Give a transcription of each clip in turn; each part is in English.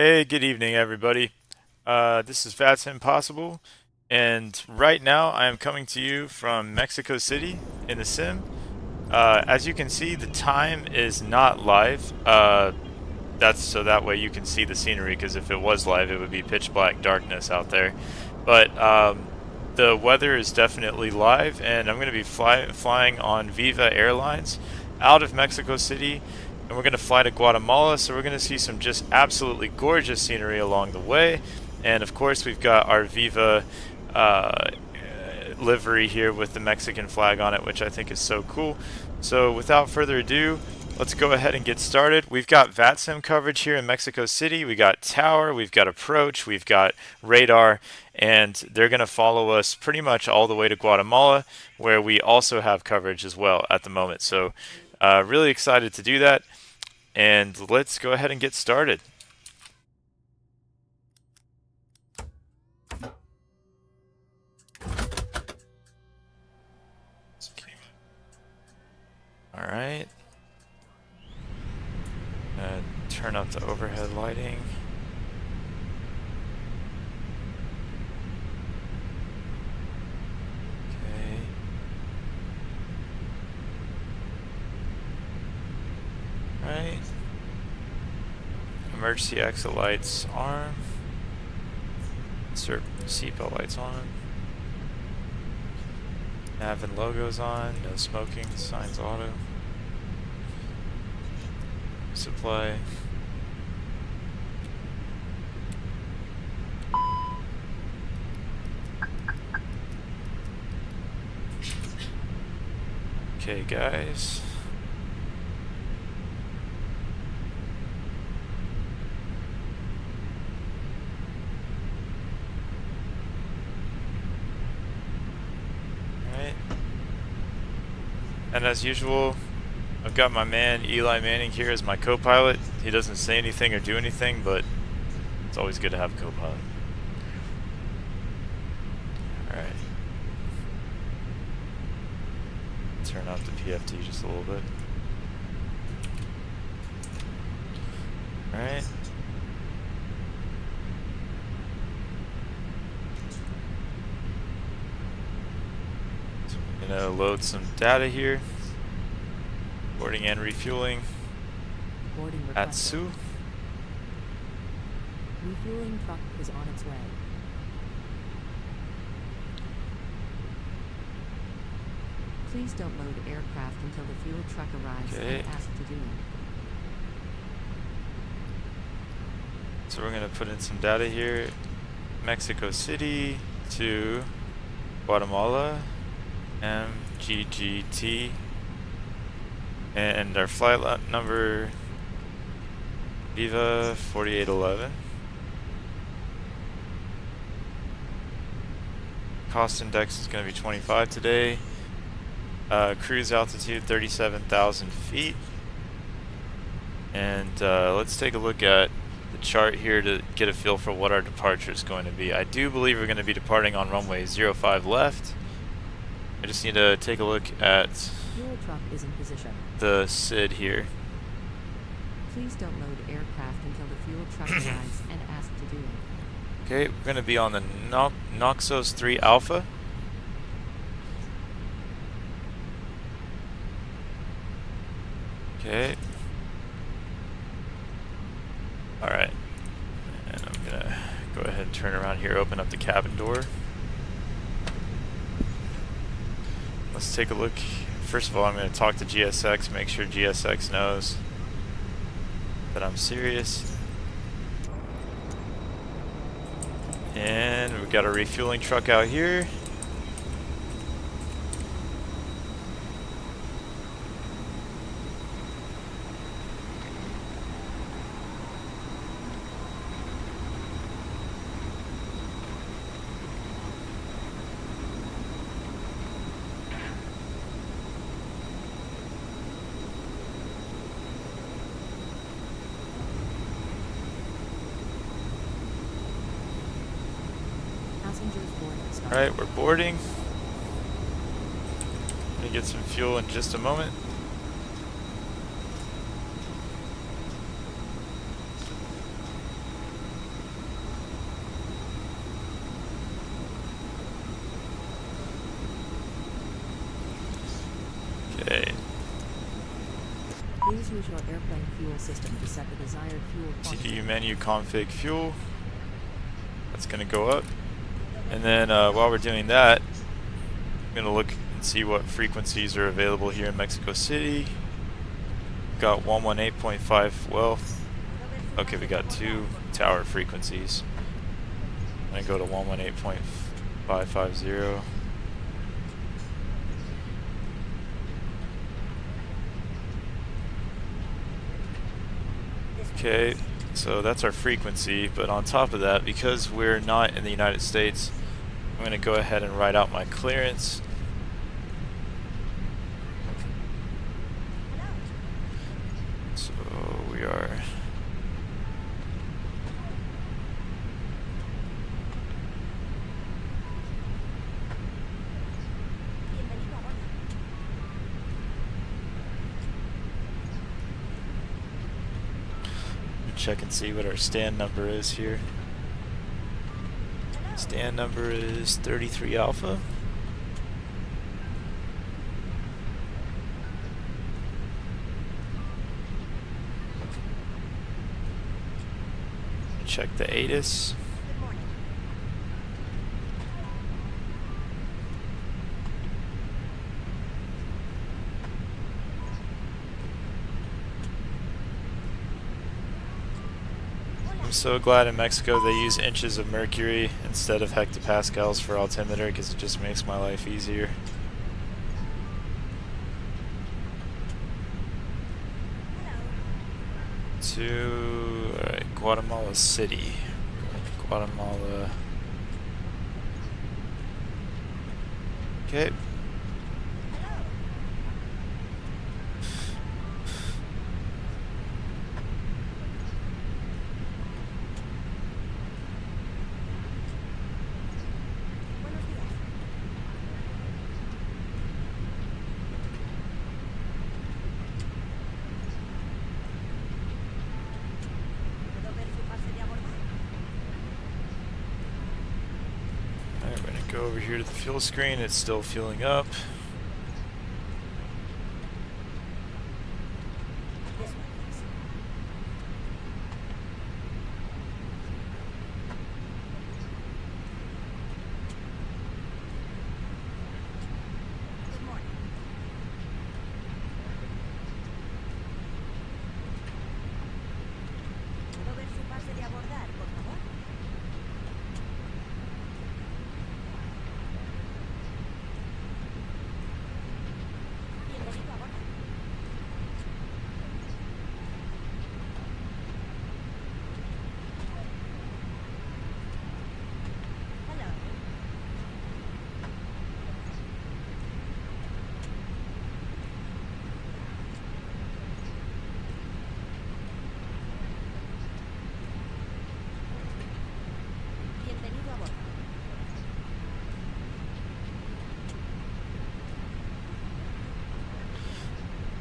Hey, good evening, everybody. This is Fats Impossible, and right now I am coming to you from Mexico City in the sim. As you can see, the time is not live. That's so that way you can see the scenery, because if it was live, it would be pitch black darkness out there. But the weather is definitely live, and I'm going to be flying on Viva Airlines out of Mexico City, and we're going to fly to Guatemala. So we're going to see some just absolutely gorgeous scenery along the way, and of course we've got our Viva uh, livery here with the Mexican flag on it, which I think is so cool. So without further ado, let's go ahead and get started. We've got VATSIM coverage here in Mexico City. We got tower, we've got approach, we've got radar, and they're going to follow us pretty much all the way to Guatemala, where we also have coverage as well at the moment. So really excited to do that, and let's go ahead and get started. All right. Turn up the overhead lighting. Okay. Right. Emergency exit lights arm. Seatbelt lights on. Nav and logos on. No smoking. Signs auto. Supply. Okay, guys. Alright. And as usual, I've got my man Eli Manning here as my co-pilot. He doesn't say anything or do anything, but it's always good to have a co-pilot. Alright. Turn off the PFD just a little bit. Alright. So we're gonna load some data here. Boarding and refueling. Boarding At requested. Sioux. Refueling truck is on its way. Please don't load aircraft until the fuel truck arrives Okay. and asked to do it. So we're gonna put in some data here. Mexico City to Guatemala, MGGT, and our flight number Viva 4811. Cost index is going to be 25 today. Cruise altitude 37,000 feet. And let's take a look at the chart here to get a feel for what our departure is going to be. I do believe we're going to be departing on runway 05 left. I just need to take a look at Fuel truck is in position. the SID here. Please don't load aircraft until the fuel truck arrives and asked to do it. Okay, we're going to be on the Noxos 3 Alpha. Okay. Alright. And I'm going to go ahead and turn around here, open up the cabin door. Let's take a look. First of all, I'm going to talk to GSX, make sure GSX knows that I'm serious. And we've got a refueling truck out here. Passengers boarding started. Alright, we're boarding. Gonna get some fuel in just a moment. your airplane fuel system to set the desired fuel quantity. TDU menu config fuel. That's going to go up. And then while we're doing that, I'm going to look and see what frequencies are available here in Mexico City. Got 118.5, well, okay, we got 2 tower frequencies. I'm going to go to 118.550. Okay, so that's our frequency, but on top of that, because we're not in the United States, I'm going to go ahead and write out my clearance. So we are check and see what our stand number is here. Stand number is 33 Alpha. Check the ATIS. I'm so glad in Mexico they use inches of mercury instead of hectopascals for altimeter, because it just makes my life easier. To alright, Guatemala City. Guatemala. Okay. Go over here to the fuel screen, it's still fueling up.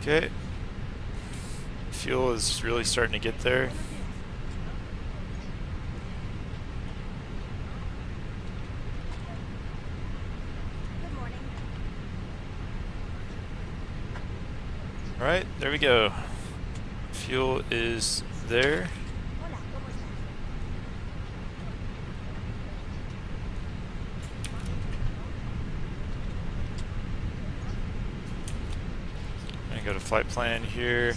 Okay. Fuel is really starting to get there. Alright, there we go. Fuel is there. Go to flight plan here.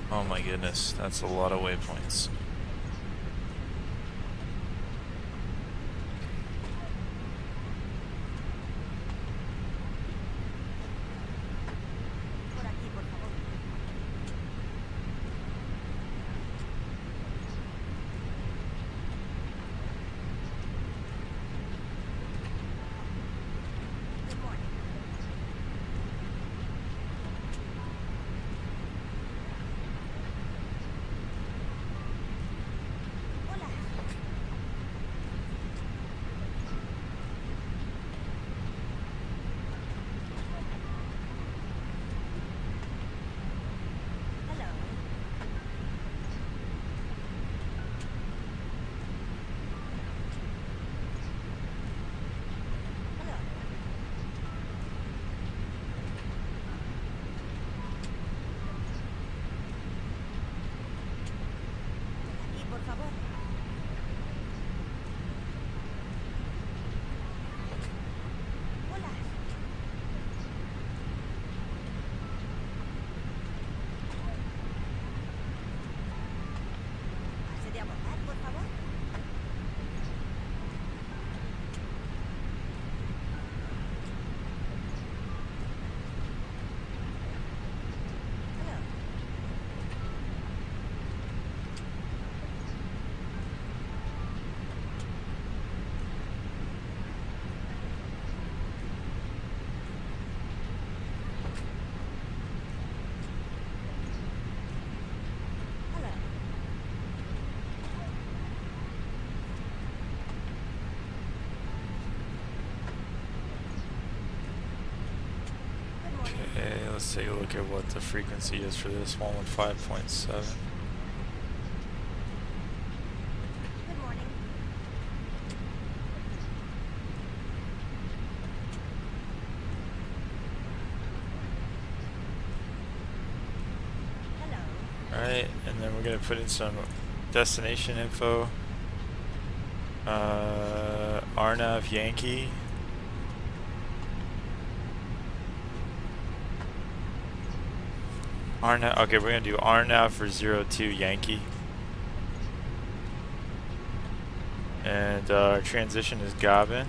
Oh my goodness, that's a lot of waypoints. let's take a look at what the frequency is for this 115.7. Good morning. Hello. Alright, and then we're going to put in some destination info. Arnav Yankee. Arnav, okay, we're going to do Arnav for 02 Yankee. And our transition is Gabin.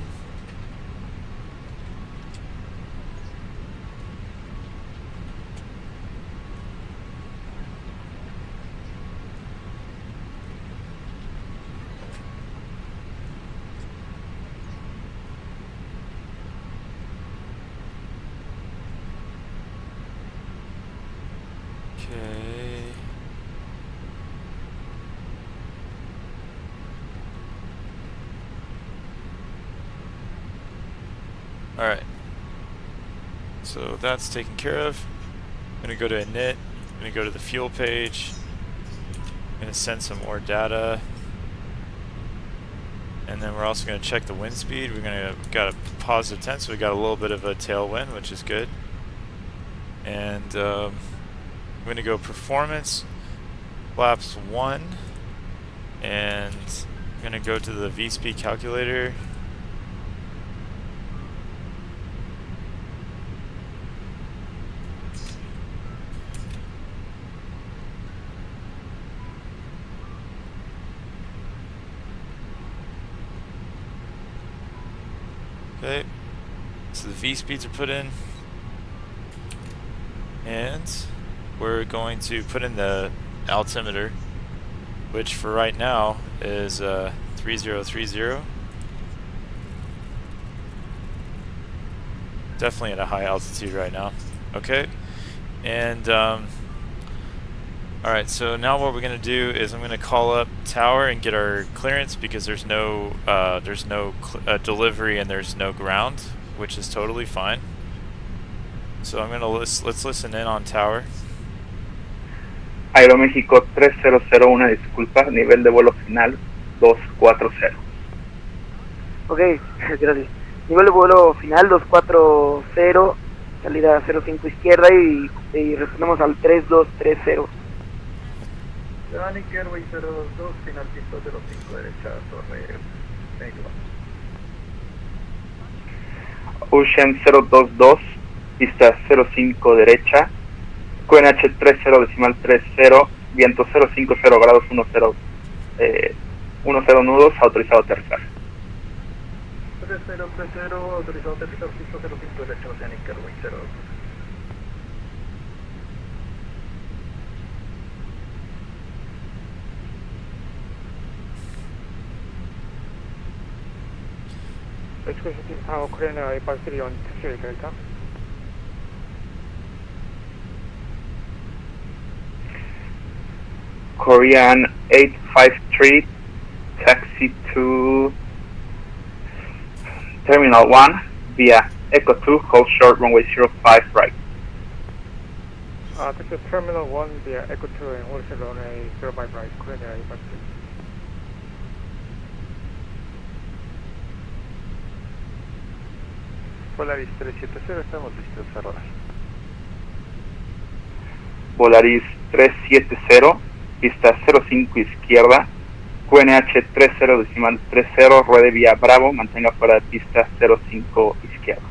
Okay. Alright. So that's taken care of. I'm going to go to init. I'm going to go to the fuel page. I'm going to send some more data. And then we're also going to check the wind speed. We're going to got a positive 10, so we got a little bit of a tailwind, which is good. And I'm going to go performance, flaps 1, and I'm going to go to the V-speed calculator. Okay, so the V-speeds are put in, and we're going to put in the altimeter, which for right now is 3030. Definitely at a high altitude right now. Okay, and alright, so now what we're going to do is I'm going to call up tower and get our clearance, because there's no delivery and there's no ground, which is totally fine. So I'm going to let's listen in on tower. Aeroméxico 300, una disculpa, nivel de vuelo final 240. Ok, gracias. Nivel de vuelo final 240, salida 05 izquierda y respondemos al 3230. Dani Airway 022, final piso 05 derecha, torre medio. Ocean 022, pista 05 derecha, QNH 30 decimal 30, viento 050 grados 10 nudos, autorizado aterrizar. 3030, autorizado aterrizar piso 05 derecha, Oceanic Airway 02. Executive Tower, Korean 853 on Tuesday Delta. Korean 853, taxi to Terminal 1 via Echo 2, hold short, runway 05 right. This is Terminal 1 via Echo 2 and also runway 05 right, Korean 853. Polaris 370, estamos listos a rodar. Polaris 370, pista 05 izquierda, QNH 30 decimal 30, ruede vía Bravo, mantenga fuera de pista 05 izquierda.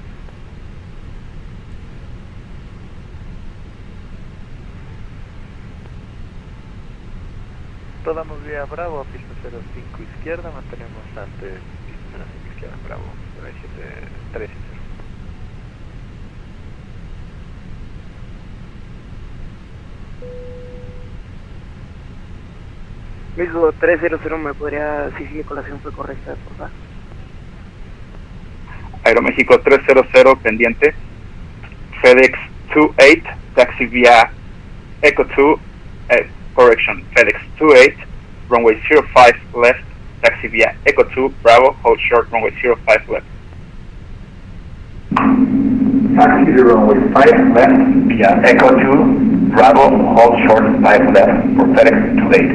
Rodamos vía Bravo, pista 05 izquierda, mantenemos antes pista 05 izquierda, Bravo, 730. Mismo 300, ¿me podría decir si mi colación fue correcta, por favor? Aeroméxico 300 pendiente, FedEx 28, taxi vía Echo 2, correction, FedEx 28, runway 05 left, taxi vía Echo 2, Bravo, hold short, runway 05 left. Taxi to runway 5 left via Echo 2, Bravo, hold short 5 left for FedEx to late.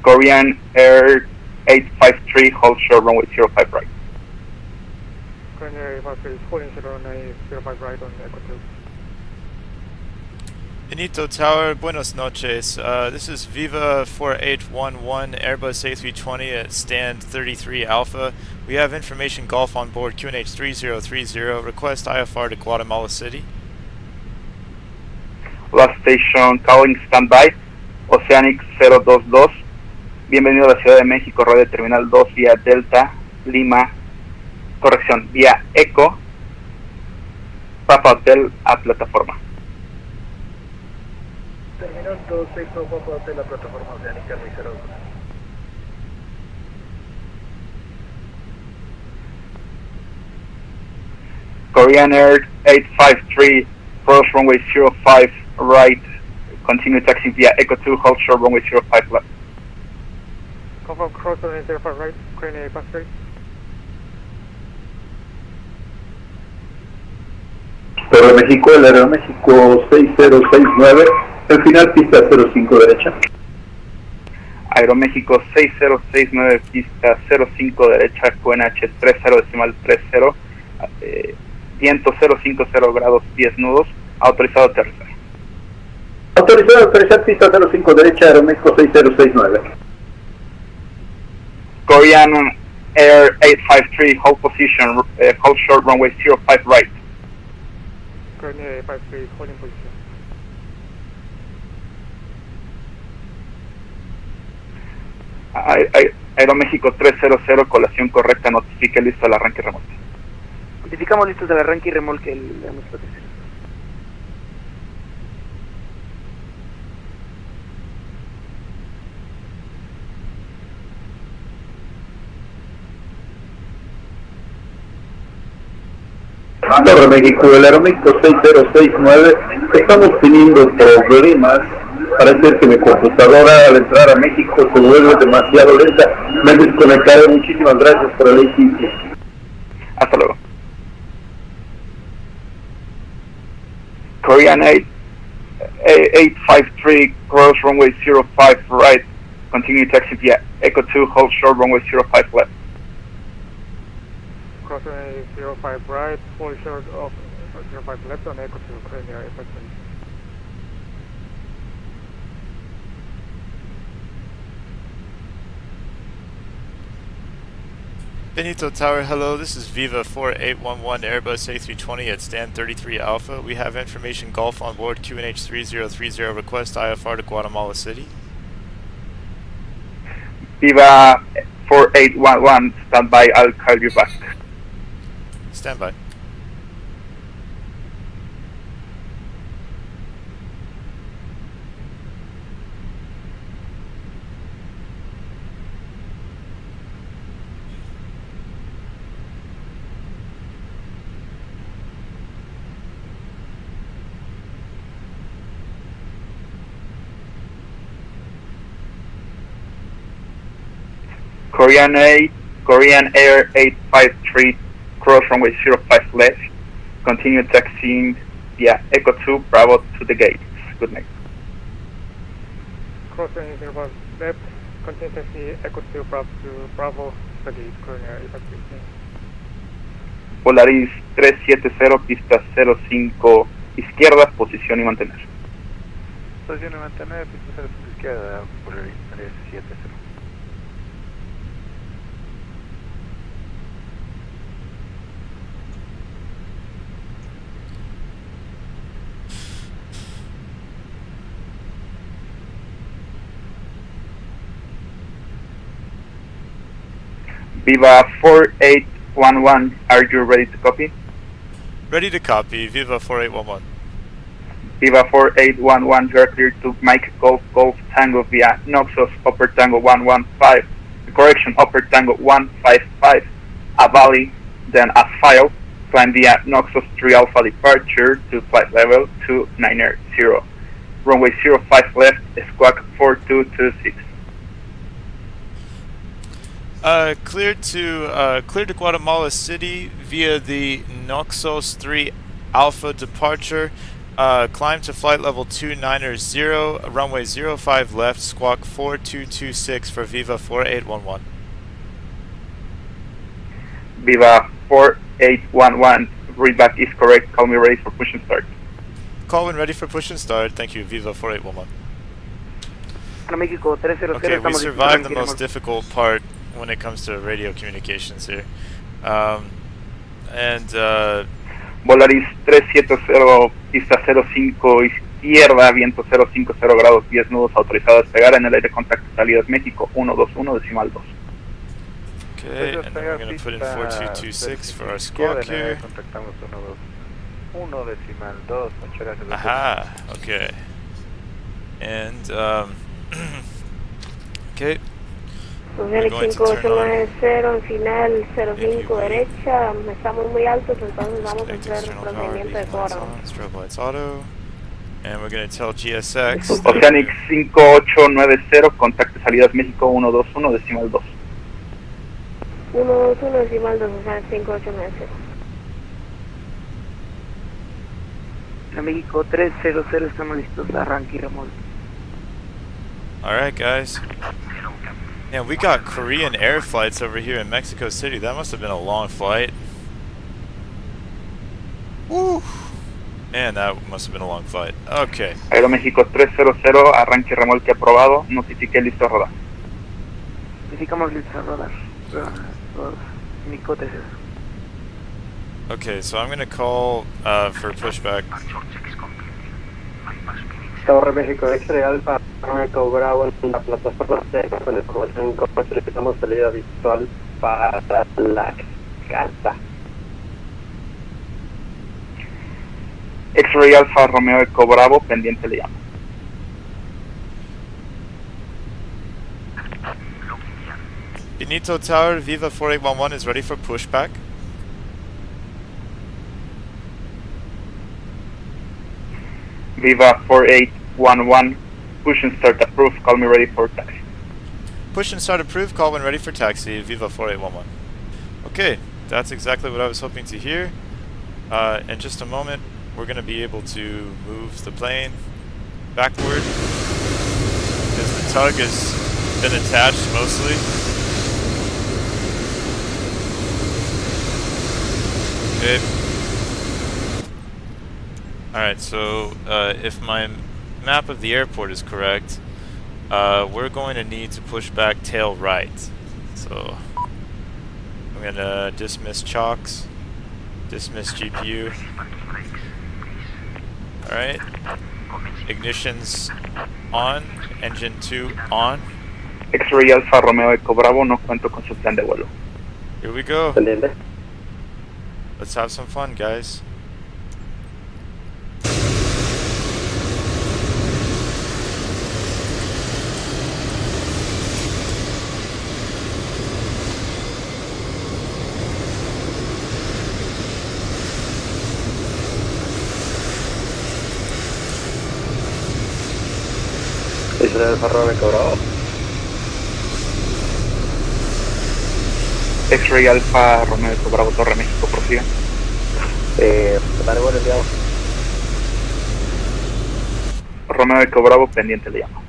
Korean Air 853, hold short runway 05 right. Korean Air 853 holding 0905 right on Echo 2. Benito Tower, buenos noches. This is Viva 4811 Airbus A320 at stand 33 Alpha. We have information Golf on board QNH 3030. Request IFR to Guatemala City. Last station, calling standby, Oceanic 022. Bienvenido a la Ciudad de México, radio terminal 2 vía Delta, Lima, corrección, vía Eco, Papa Hotel a plataforma. Terminal 26 Papa Hotel, la plataforma Oceánica 602. Korean Air 853, cross runway 05 right, continue taxi via Echo 2, hold short runway 05 left. Confirm cross runway 05 right, Korean Air 853. Aeroméxico, el Aeroméxico 6069, el final pista 05 derecha. Aeroméxico 6069, pista 05 derecha, QNH 30.30, viento 050 grados 10 nudos, autorizado a aterrizar. Autorizado a aterrizar pista 05 derecha, Aeroméxico 6069. Korean Air 853, hold position, hold short runway 05 right. Korean Air 853 holding position. Aeroméxico 300, colación correcta, notifique listo al arranque remoto. Notificamos listos al arranque y remolque el nuestro tercero. Aeroméxico, el Aeroméxico 6069, estamos teniendo problemas. Parece que mi computadora al entrar a México se vuelve demasiado lenta. Me he desconectado. Muchísimas gracias por el AT&T. Hasta luego. Korean 853, cross runway 05 right, continue taxi via Echo 2, hold short runway 05 left. Cross runway 05 right, hold short of 05 left on Echo 2, Korean Air 853. Benito Tower, hello. This is Viva 4811 Airbus A320 at stand 33 Alpha. We have information Golf on board QNH 3030. Request IFR to Guatemala City. Viva 4811, stand by, I'll call you back. Stand by. Korean Air 853, cross runway 05 left, continue taxiing via Echo 2, Bravo to the gates. Good night. Cross runway 05 left, continue taxi Echo 2 Bravo to the gate, Korean Air 853. Polaris 370, pista 05 izquierda, posición y mantener. Posición y mantener, pista 05 izquierda, Polaris 370. Viva 4811, are you ready to copy? Ready to copy. Viva 4811. Viva 4811, you are cleared to Mike Golf Tango via Noxos Upper Tango 115, correction Upper Tango 155, a valley, then a file, climb via Noxos 3 Alpha departure to flight level 290, runway 05 left, squawk 4226. Clear to Guatemala City via the Noxos 3 Alpha departure. Climb to flight level 290, runway 05 left, squawk 4226 for Viva 4811. Viva 4811, readback is correct. Call me ready for push and start. Call when ready for push and start. Thank you, Viva 4811. México 300, Okay, we estamos listos, survived the arranquemos. most difficult part when it comes to radio communications here. Volaris 370, pista 05 izquierda, viento 050 grados, 10 nudos, autorizado a despegar en el aire, contacto salidas México 121 decimal 2. Okay, and then we're going to put in 4226 for our squawk here. Contactamos 121 decimal 2, muchas gracias. Aha, okay. And, okay. We're going to turn on. 5890, final Thank you, 05 derecha, estamos muy altos, entonces vamos a Connect hacer external power, procedimiento de vehicle lights coro. on, strobe lights auto. And we're going to tell GSX. that Oceanic 5890, contacto salidas México 121 decimal 2. 121 decimal 2, o sea, 5890. México 300, estamos listos, arranque y remolque. Alright, guys. Yeah, we got Korean air flights over here in Mexico City. That must have been a long flight. Woo! Man, that must have been a long flight. Okay. Aeroméxico 300, arranque y remolque aprobado, notifique listo a rodar. Notificamos listos a rodar. México 300. Okay, so I'm gonna call for pushback. Torre México X-Ray Alfa, México Bravo en la plataforma C con información solicitamos salida visual para la casa. X-Ray Alfa Romeo Eco Bravo, pendiente le llamo. Benito Tower, Viva 4811 is ready for pushback. Viva 4811, push and start approved, call me ready for taxi. Push and start approved, call when ready for taxi, Viva 4811. Okay, that's exactly what I was hoping to hear. In just a moment, we're going to be able to move the plane backward, because the tug has been attached mostly. Okay. Alright, so if my map of the airport is correct, we're going to need to push back tail right. So I'm going to dismiss chocks, dismiss GPU. Alright, ignition's on, engine 2 on. X-Ray Alfa Romeo Eco Bravo, no cuento con su plan de vuelo. Here we go. ¿Entiendes? Let's have some fun, guys. X-Ray Alfa Romeo Bravo. X-Ray Alfa Romeo Eco Bravo, Torre México, prosiga. Vale, bueno, enviado. Romeo Eco Bravo, pendiente le llamo.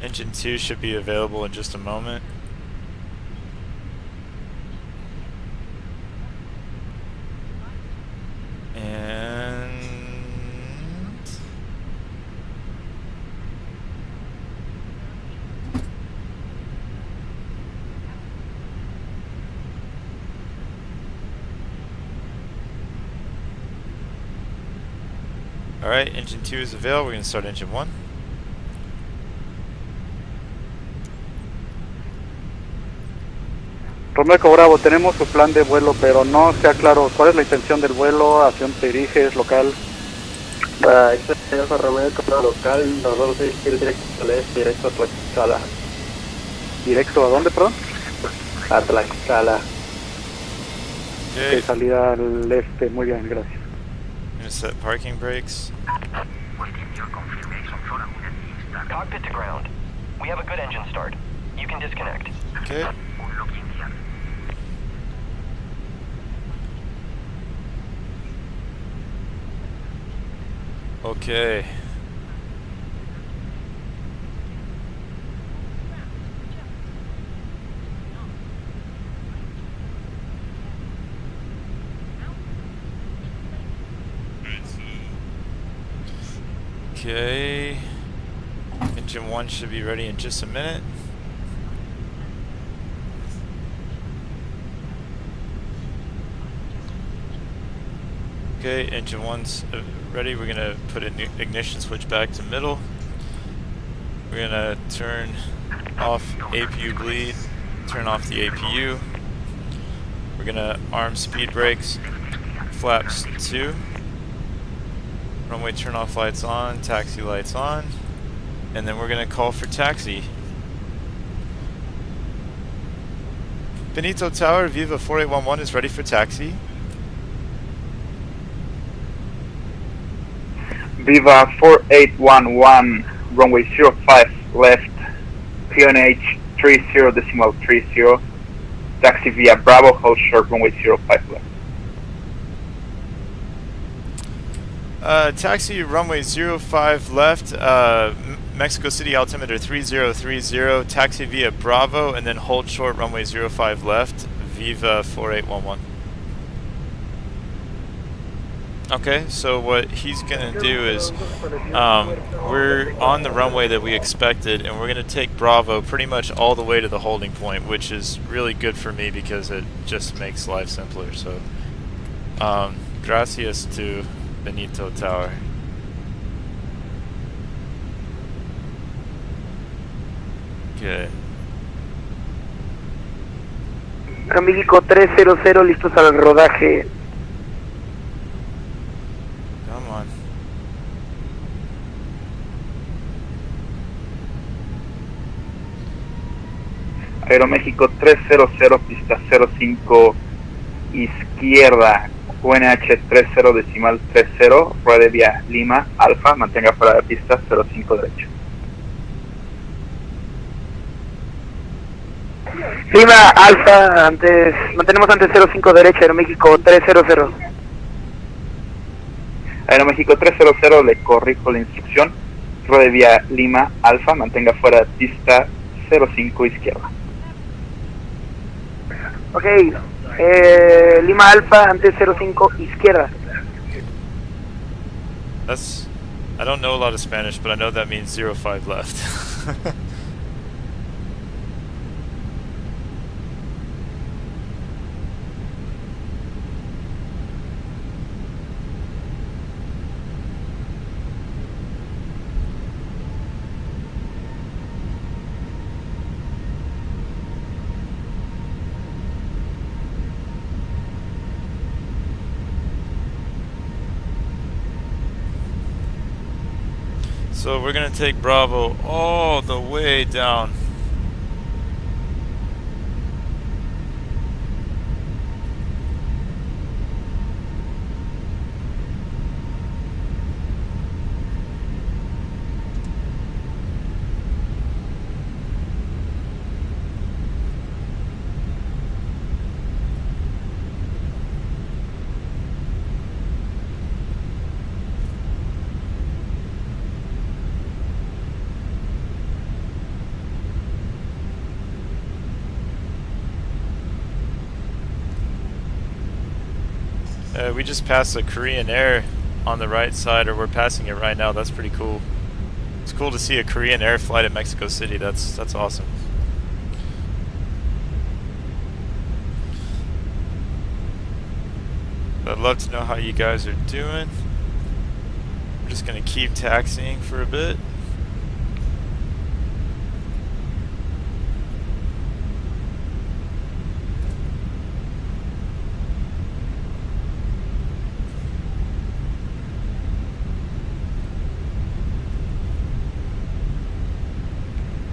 Engine 2 should be available in just a moment. And alright, engine 2 is available. We're going to start engine 1. Romeo Eco Bravo, tenemos su plan de vuelo, pero no sea claro cuál es la intención del vuelo, hacia dónde te diriges, local. X-Ray Alfa Romeo Bravo local, nos vamos a dirigir directo al este, directo a Tlaxcala. ¿Directo a dónde, perdón? A Tlaxcala. Okay. Salida al este, muy bien, gracias. I'm going to set parking brakes. Cockpit to ground. We have a good engine start. You can disconnect. Okay. Okay. Okay. Engine 1 should be ready in just a minute. Okay, engine 1's ready. We're gonna put an ignition switch back to middle. We're gonna turn off APU bleed, turn off the APU. We're gonna arm speed brakes, flaps 2. Runway turn off lights on, taxi lights on, and then we're gonna call for taxi. Benito Tower, Viva 4811 is ready for taxi. Viva 4811, runway 05 left, PNH 30.30, taxi via Bravo, hold short, runway 05 left. Taxi runway 05 left, Mexico City altimeter 3030, taxi via Bravo, and then hold short runway 05 left, Viva 4811. Okay, so what he's gonna do is, we're on the runway that we expected, and we're gonna take Bravo pretty much all the way to the holding point, which is really good for me because it just makes life simpler. So, gracias to Benito Tower. Okay. México 300, listos al rodaje. Come on. Aeroméxico 300, pista 05 izquierda, UNH 30.30, ruede vía Lima, Alfa, mantenga fuera de pista 05 derecho. Lima, Alfa, mantenemos antes 05 derecha, Aeroméxico 300. Aeroméxico 300, le corrijo la instrucción, ruede vía Lima, Alfa, mantenga fuera de pista 05 izquierda. Ok, Lima Alfa, antes 05 izquierda. That's, I don't know a lot of Spanish, but I know that means 05 left. So we're gonna take Bravo all the way down. We just passed a Korean Air on the right side, or we're passing it right now. That's pretty cool. It's cool to see a Korean Air flight at Mexico City. That's awesome. I'd love to know how you guys are doing. I'm just gonna keep taxiing for a bit.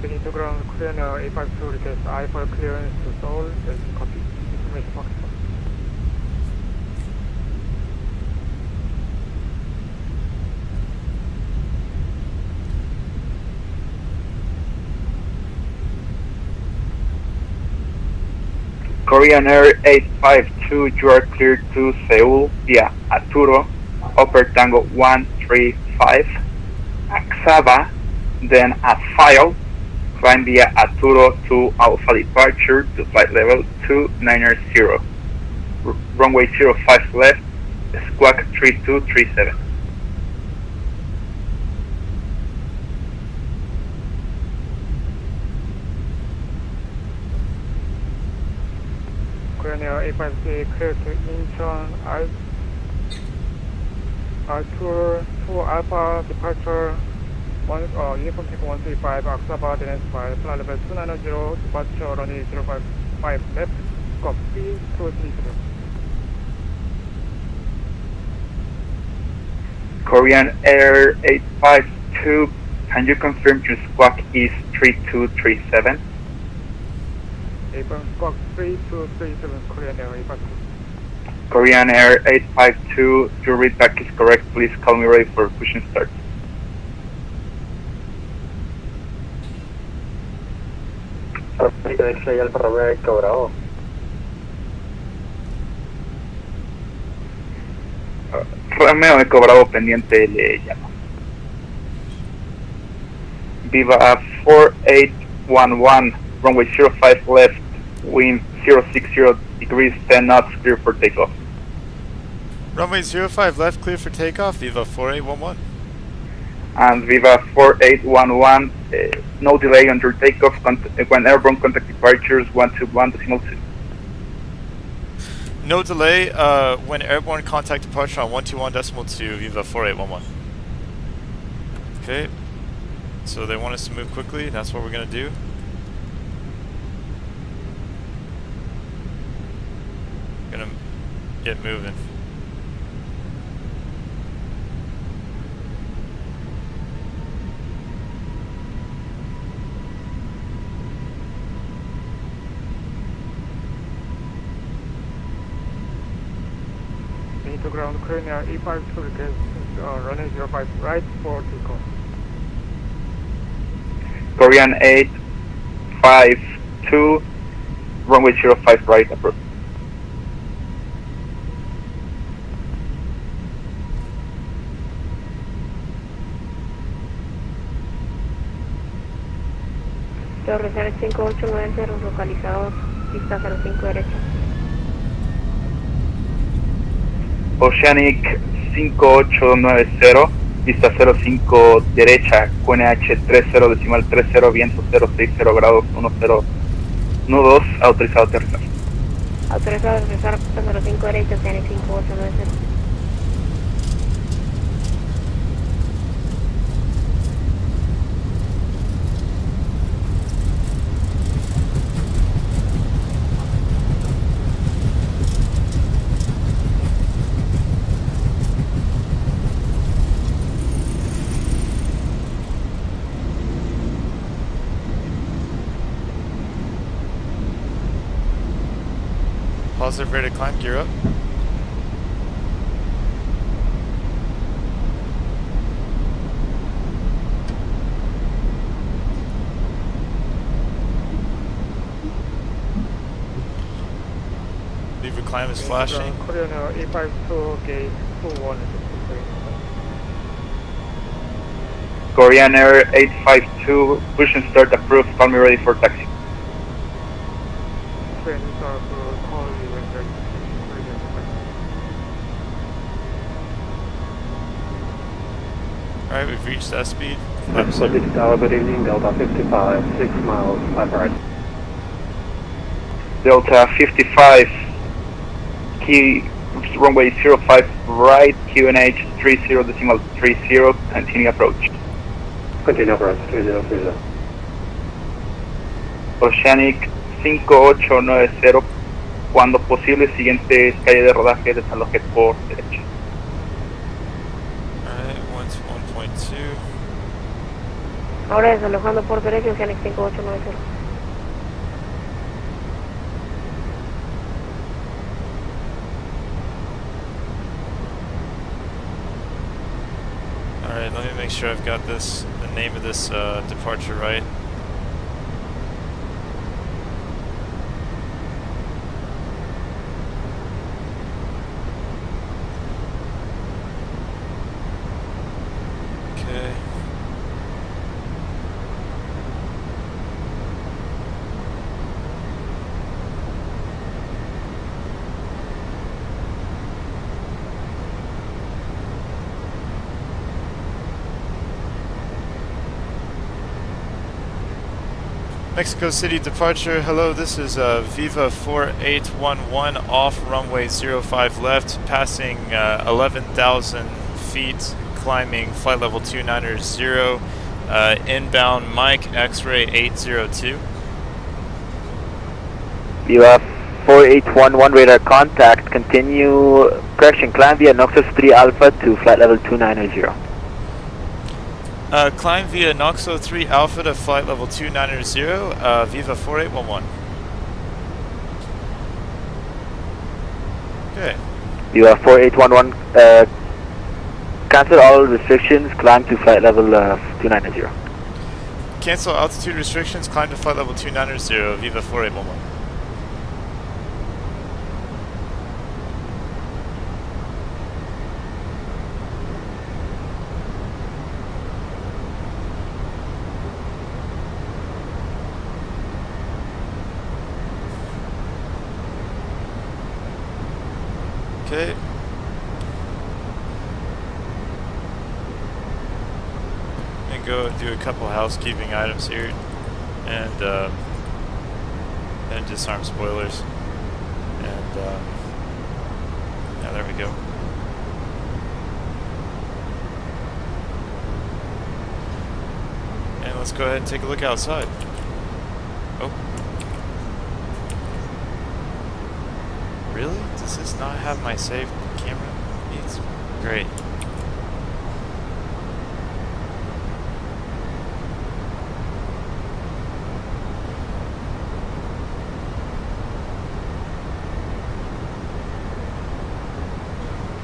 Benito ground clear now, A52 request I for clearance to Seoul, that's copy, information box. Korean Air 852, you are cleared to Seoul via Arturo, Upper Tango 135, Axaba, then as filed, climb via Arturo to Alpha departure to flight level 290, runway 05 left, squawk 3237. Korean Air 853 clear to Incheon Arthur to Alpha departure uniform take 135 Aksaba then flight level 290 departure runway 055 left squawk 3237. Korean Air 852, can you confirm your squawk is 3237? April squawk 3237 Korean Air 852. Korean Air 852, your readback is correct. Please call me ready for push and start. México X-ray Alfa Romeo Echo Bravo. Romeo Eco Bravo pendiente, le llamo. Viva 4811, runway 05 left, wind 060 degrees, 10 knots, clear for takeoff. Runway 05 left, clear for takeoff. Viva 4811. And Viva 4811, no delay on your takeoff when airborne contact departures 121.2. No delay when airborne contact departure on 121.2, Viva 4811. Okay, so they want us to move quickly, and that's what we're going to do. Gonna get moving. To ground Korean Air 852 request runway 05 right for takeoff. Korean 852, runway 05 right, approach. Torre 5890, localizado, pista 05 derecha. Oceanic 5890, pista 05 derecha, QNH 30 decimal 30, viento 060 grados 10 nudos, autorizado a aterrizar. Autorizado a aterrizar, pista 05 derecha, Oceanic 5890. Positive rate of climb, gear up. Lever climb is flashing. Korean Air 852 gate 21 is Korean Air 852, push and start approved, call me ready for taxi. trains are for calling you when they're Alright, we've reached that speed. Pacific Tower, good evening, Delta 55, 6 miles, 5 right. Delta 55, key runway 05 right, QNH 30 decimal 30, continue approach. Continue approach, 3030. Oceanic 5890, cuando posible, siguiente calle de rodaje, desaloje por derecha. Alright, 1.2. Ahora desalojando por derecha, Oceanic 5890. Alright, let me make sure I've got this, the name of this departure right. Mexico City departure. Hello, this is Viva 4811 off runway 05 left, passing 11,000 feet, climbing flight level 290, inbound Mike X-ray 802. Viva 4811 radar contact, continue, correction, climb via Noxus 3 Alpha to flight level 290. Climb via Noxo 3 Alpha to flight level 290, Viva 4811. Okay. Viva 4811, cancel all restrictions, climb to flight level 290. Cancel altitude restrictions, climb to flight level 290, Viva 4811. Okay. And go do a couple housekeeping items here, and disarm spoilers, and yeah, there we go. And let's go ahead and take a look outside. Oh. Really? Does this not have my saved camera feeds? Great.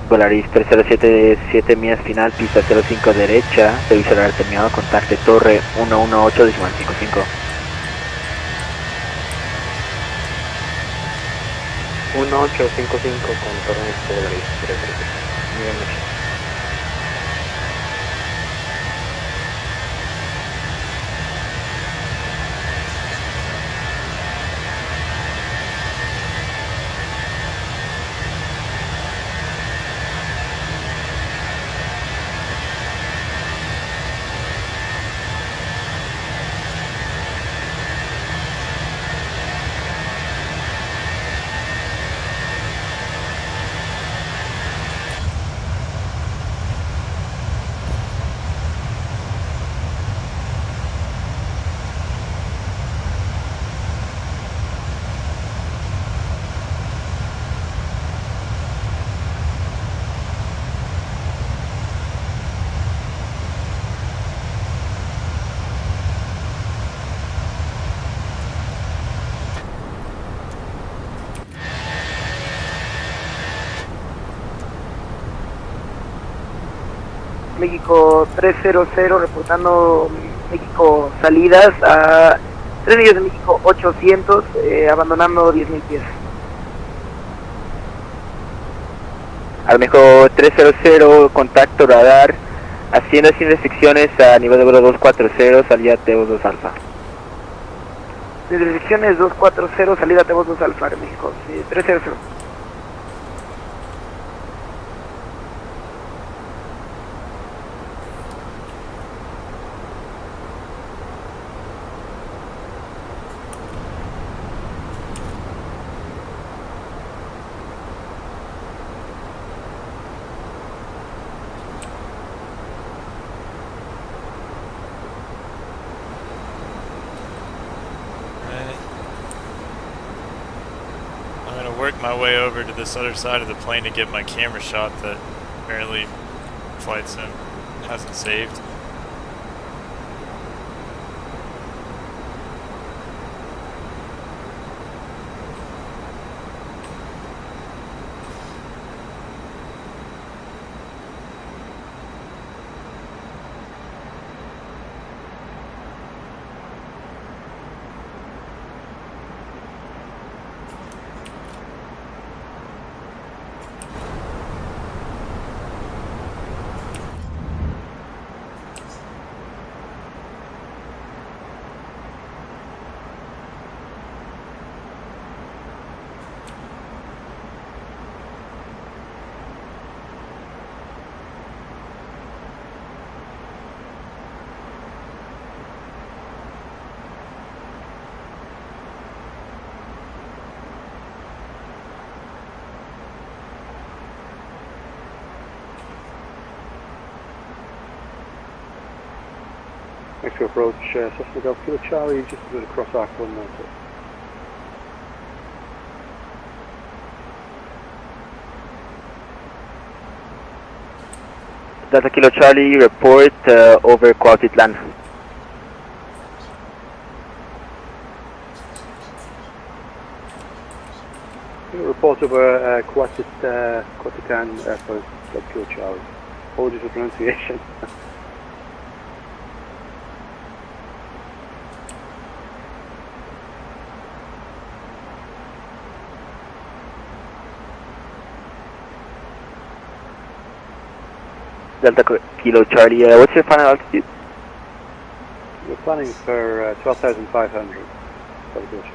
Volaris 3077 millas final, pista 05 derecha, servicio horario terminado, contacte torre 118.55. 1855 con torre Volaris 337. Muy bien. México 300 reportando México salidas a 3 millas de México 800, abandonando 10.000 pies. Al México 300, contacto radar, haciendo sin restricciones a nivel de vuelo 240, salida T2 Alfa. Sin restricciones 240, salida T2 Alfa, México 300. Work my way over to this other side of the plane to get my camera shot that apparently Flight Sim hasn't saved. Mexico approach, Cessna Golf Kilo Charlie, just a bit of cross arc 190. Delta Kilo Charlie, report over Cuautitlán. Report over Cuautitlán Airport, Delta Kilo Charlie. Apologies for pronunciation. Delta Kilo Charlie, what's your final altitude? We're planning for 12,500 celebration.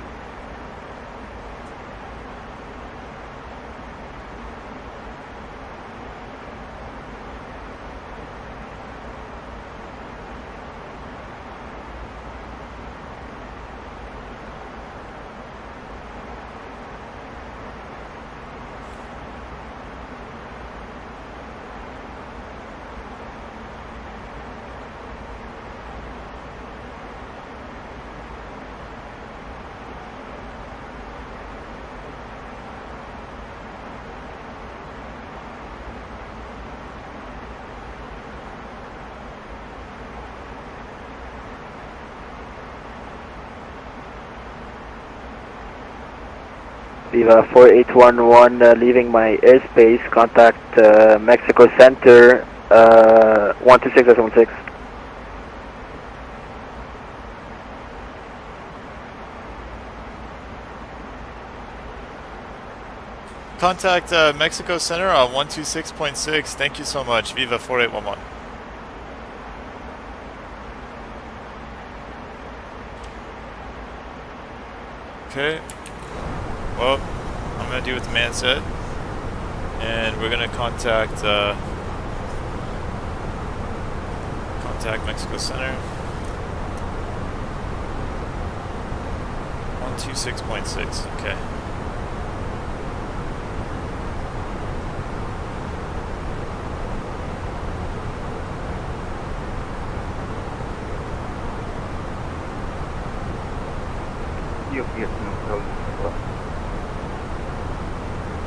Viva 4811, leaving my airspace, contact Mexico Center, 126.16. Contact Mexico Center on 126.6. Thank you so much. Viva 4811. Okay. Well, I'm gonna do what the man said, and we're gonna contact Mexico Center. 126.6. Okay.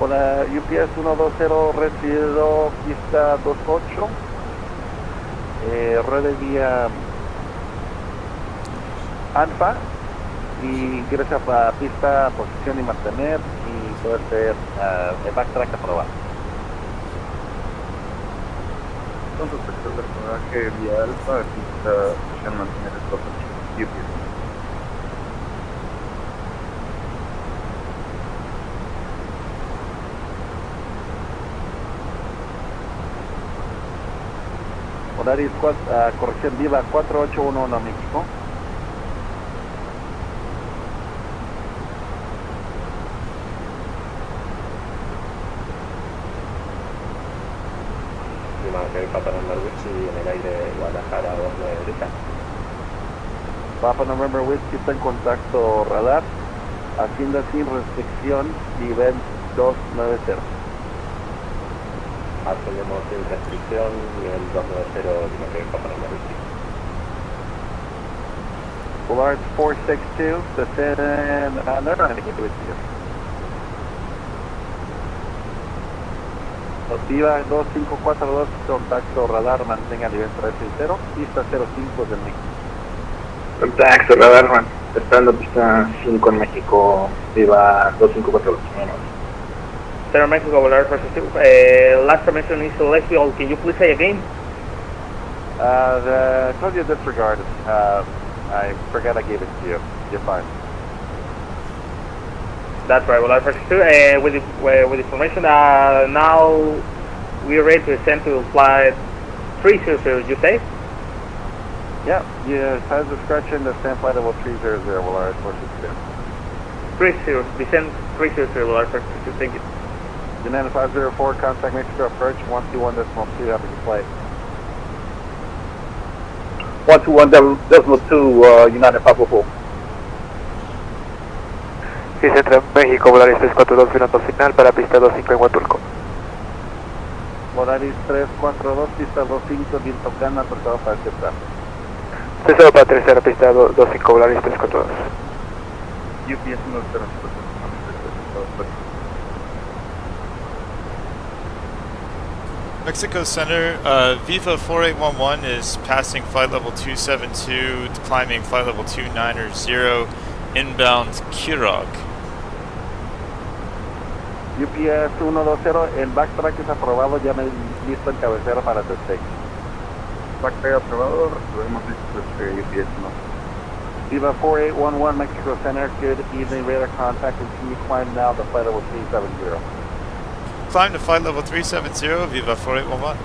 Hola, UPS 120 recibido pista 28, ruede vía alfa y ingresa para pista, posición y mantener y puede ser el backtrack aprobado. Con respecto al personaje vía alfa, pista, posición, mantener el 28, UPS. Horario corrección viva 4811 México. en el aire de Guadalajara 293. Papa November Whiskey está en contacto radar, haciendo sin restricción nivel 290. Ascendemos sin restricción, nivel 290, Papa November Whiskey. Polar 462, descend, no, keep with you. Activa 2542, contacto radar, mantenga nivel 360, pista 05 de México. Contacto radar, man. Estando pista 5 en México, viva 2542. Center Mexico, Volar 462. Last permission is celestial. Can you please say again? The told you disregarded. I forgot I gave it to you. You're fine. That's right, Volar 462. With information, now we are ready to ascend to flight 300, you say? Yeah, has discretion, descend flight level 300, Volar 462. 30, descend 300, Volar 462, thank you. United 504, contact Mexico approach 121.2, have a good flight. 121.2, United 504. Sí, Centro México, Volaris 342, final signal para pista 25 en Huatulco. Volaris 342, pista 25, viento cana, apertado para aceptar. 30 para 30, pista 25, Volaris 342. UPS 10. Mexico Center, Viva 4811 is passing flight level 272, climbing flight level 290, inbound Kirog. UPS 120, el backtrack es aprobado, ya me listo en cabecera para testeo. Backtrack aprobado, recibimos listo UPS 1. Viva 4811 Mexico Center, good evening, radar contact, continue climb now to flight level 370. Climb to flight level 370, Viva 4811.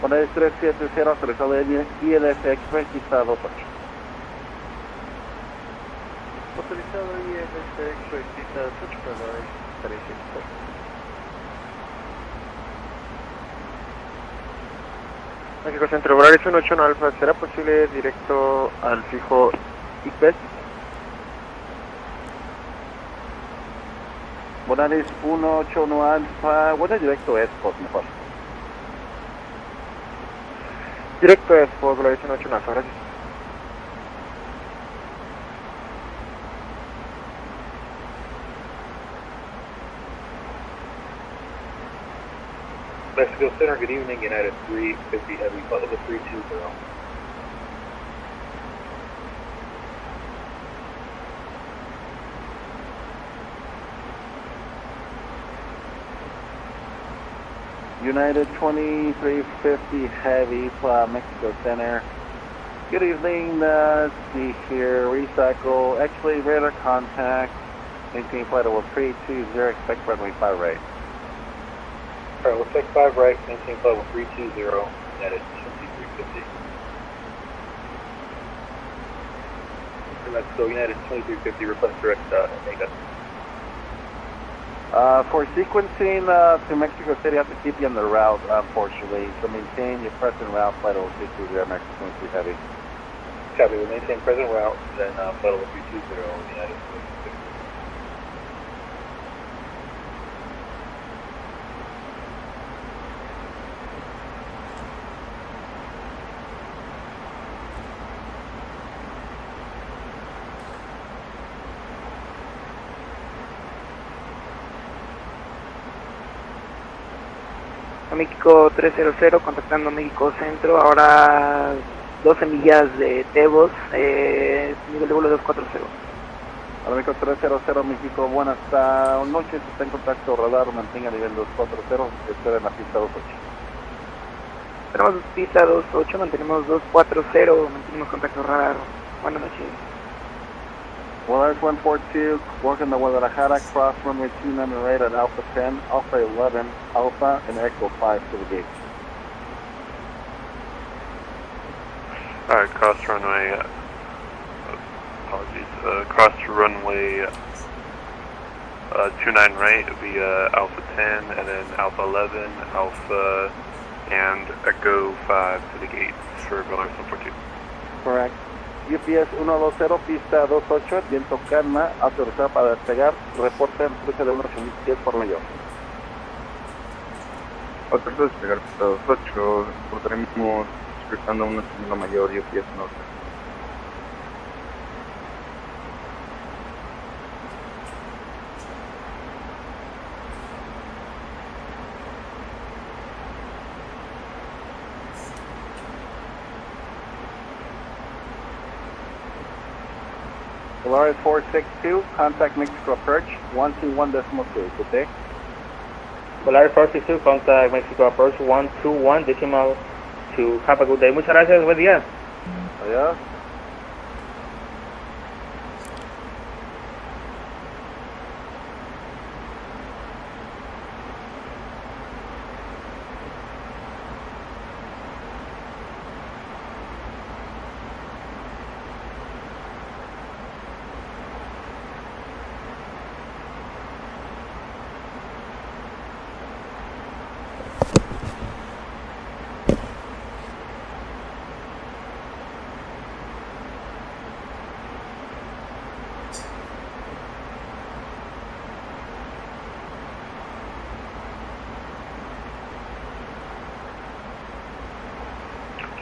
Volaris 370, autorizado de ILS Express, pista 28. Autorizado ILS Express, pista 28 para Volaris 370. México Centro, Volaris 181 Alfa, ¿será posible directo al fijo IPES? Volaris 181 Alfa, bueno, directo Spot mejor. Directo es por Volaris 181 Alfa, gracias. Mexico Center, good evening, United 350 Heavy, flight level 320. United 2350 Heavy, Mexico Center. Good evening, see here, recycle, actually radar contact, maintain flight level 320, expect runway 5 right. Alright, we'll take 5 right, maintain flight level 320, United 2350. Mexico United 2350, request direct Omega. For sequencing to Mexico City, I have to keep you on the route, unfortunately. So maintain your present route, flight level 320, Mexico 23 Heavy. Copy, we'll maintain present route, then flight level 320, United 2350. México 300, contactando México Centro, ahora 12 millas de Tebos, nivel de vuelo 240. Hola, México 300, México, buenas noches, está en contacto radar, mantenga nivel 240, espera en la pista 28. Tenemos pista 28, mantenemos 240, mantenemos contacto radar. Buenas noches. Volaris 142, working the Guadalajara, cross runway 298 at Alpha 10, Alpha 11, Alpha, and Echo 5 to the gate. Alright, cross runway, apologies, cross runway 29 right via Alpha 10, and then Alpha 11, Alpha, and Echo 5 to the gate for Volaris 142. Correct. UPS 120, pista 28, viento calma, autorizado para despegar, reporte en cruce de 18010 por mayor. Autorizado a despegar pista 28, reportaremos cruzando una segunda mayor UPS norte. Volaris 462, contact Mexico approach, 121.2, good day. Volaris 462, contact Mexico approach 121.2. Have a good day. Muchas gracias, buen día. Adiós.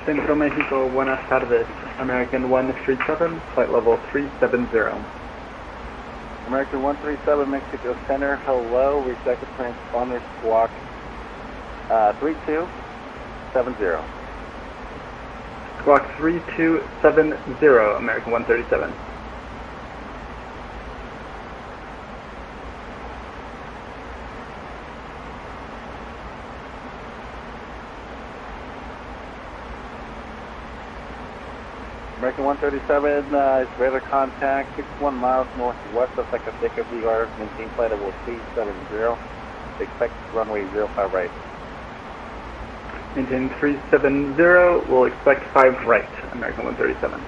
Centro México, buenas tardes. American 137, flight level 370. American 137, Mexico Center, hello, rejected transponder squawk 3270. Squawk 3270, American 137. American 137 is radar contact 61 miles northwest of Zacatecas VR, maintain flight level 370. Expect runway 05 right. Maintain 370, we'll expect 5 right, American 137.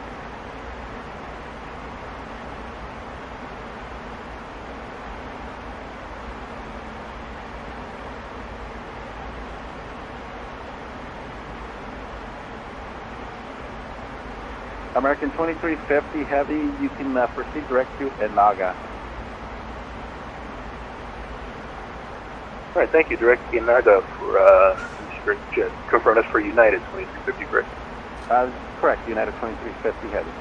American 2350 Heavy, you can proceed direct to Enaga. Alright, thank you. Direct Enaga for confirm that's for United 2350, correct? Correct, United 2350 Heavy.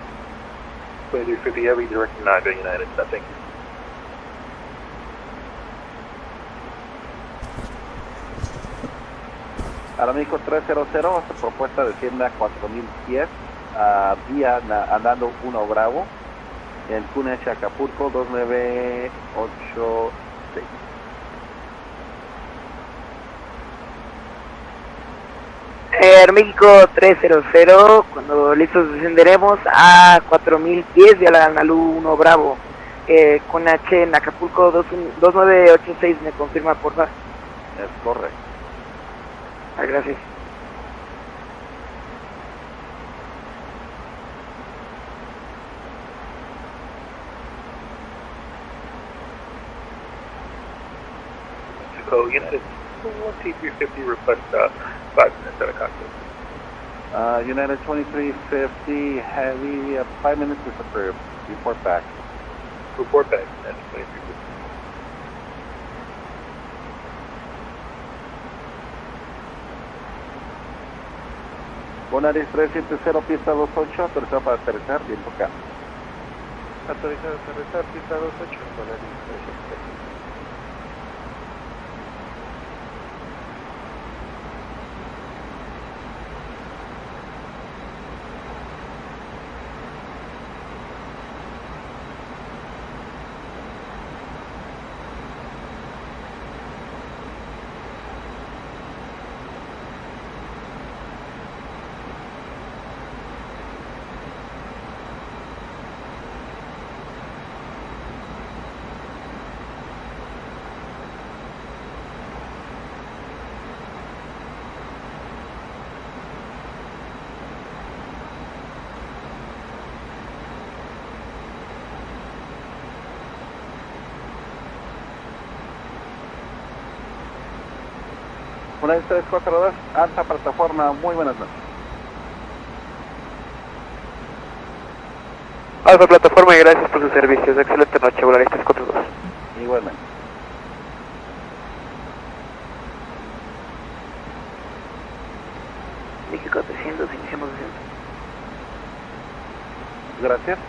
2350 Heavy, direct Enaga, United. Thank you. Aramaico 300, propuesta desciende a 4000 pies, vía andando 1 Bravo, en Cunecha, Acapulco 2986. México 300, cuando listos descenderemos a 4000 pies de la Analu 1 Bravo, con H en Acapulco 2986, me confirma por favor. Es correcto. Gracias. Mexico, United 2350, request 5 minutes at a cockpit. United 2350 Heavy, 5 minutes is approved. Report back. Report back, United 2350. Bonaris 370, pista 28, autorizado para aterrizar, viento K. Autorizado a aterrizar, pista 28, Bonaris 370. Bonaris 342, alta plataforma, muy buenas noches. Alfa plataforma y gracias por sus servicios. Excelente noche, Volaris 342. Igualmente. México 300, iniciamos descenso. Gracias.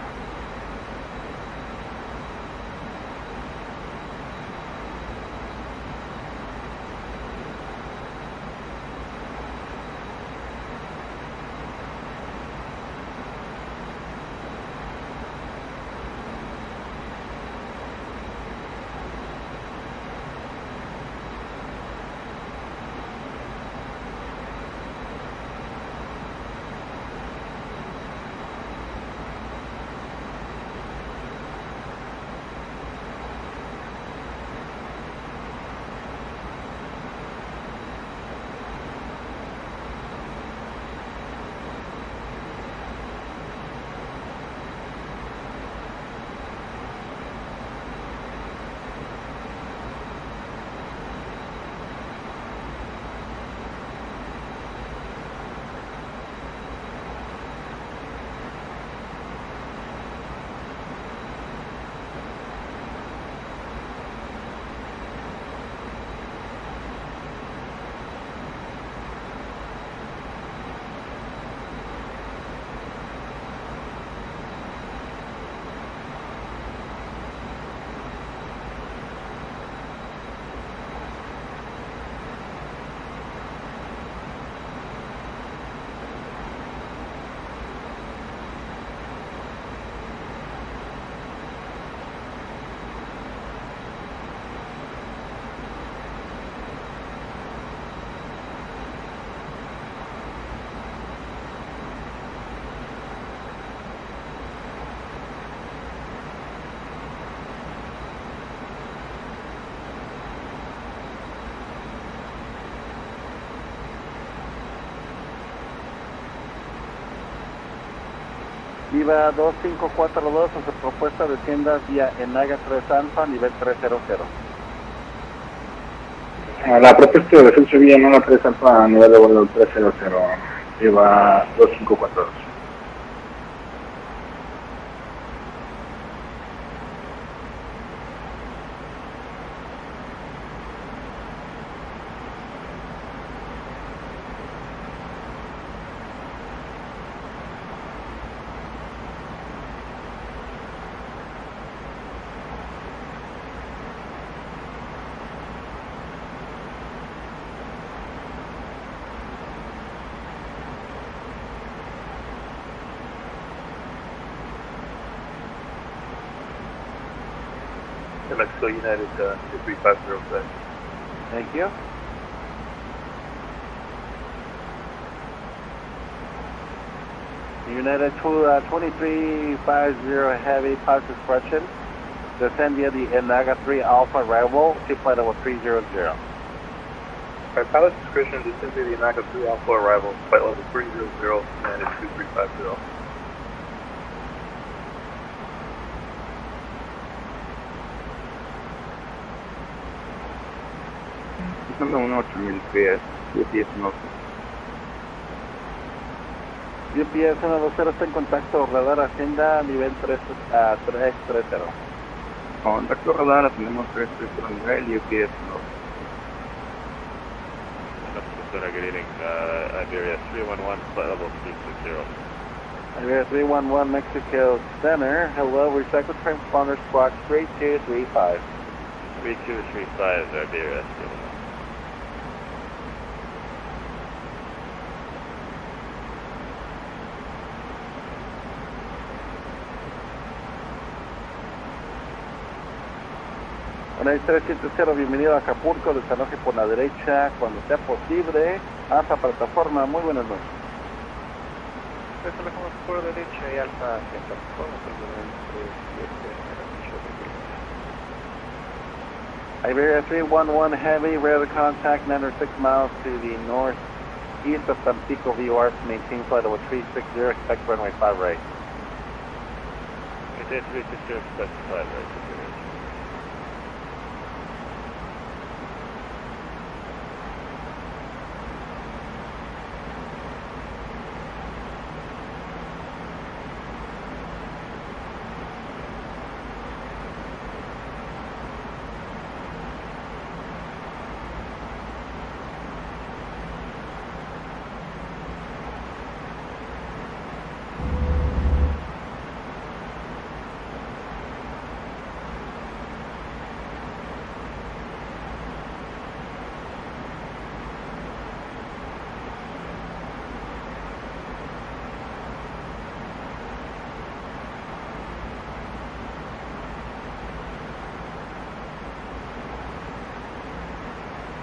Viva 2542, a su propuesta descienda vía Enaga 3 Alfa, nivel 300. A la propuesta de defensa vía Nona 3 Alfa a nivel de vuelo 300, lleva 2542. Mexico United 2350 set. Thank you. United 2350 heavy pilot discretion. Descend via the Enaga 3 Alpha arrival, ship flight level 300. Pilot discretion descend via the Enaga 3 Alpha arrival, flight level 300, United 2350. Son unos 8000 pies, 10 no. UPS 120 está en contacto, radar Hacienda nivel 330. Contacto radar, tenemos 330 nivel, UPS no. Getting Iberia 311, flight level 360. Iberia 311 Mexico Center, hello, recycle transponder squawk 3235. 3235 Iberia 311. Una 370, bienvenido a Acapulco, desaloje por la derecha cuando sea posible, hasta plataforma, muy buenas noches. Desalojamos por derecha y alfa hacia plataforma. Iberia 311 Heavy, radar contact 906 miles to the northeast of Tampico VOR, maintain flight level 360, expect runway 5 right. Maintain 360, expect 5 right.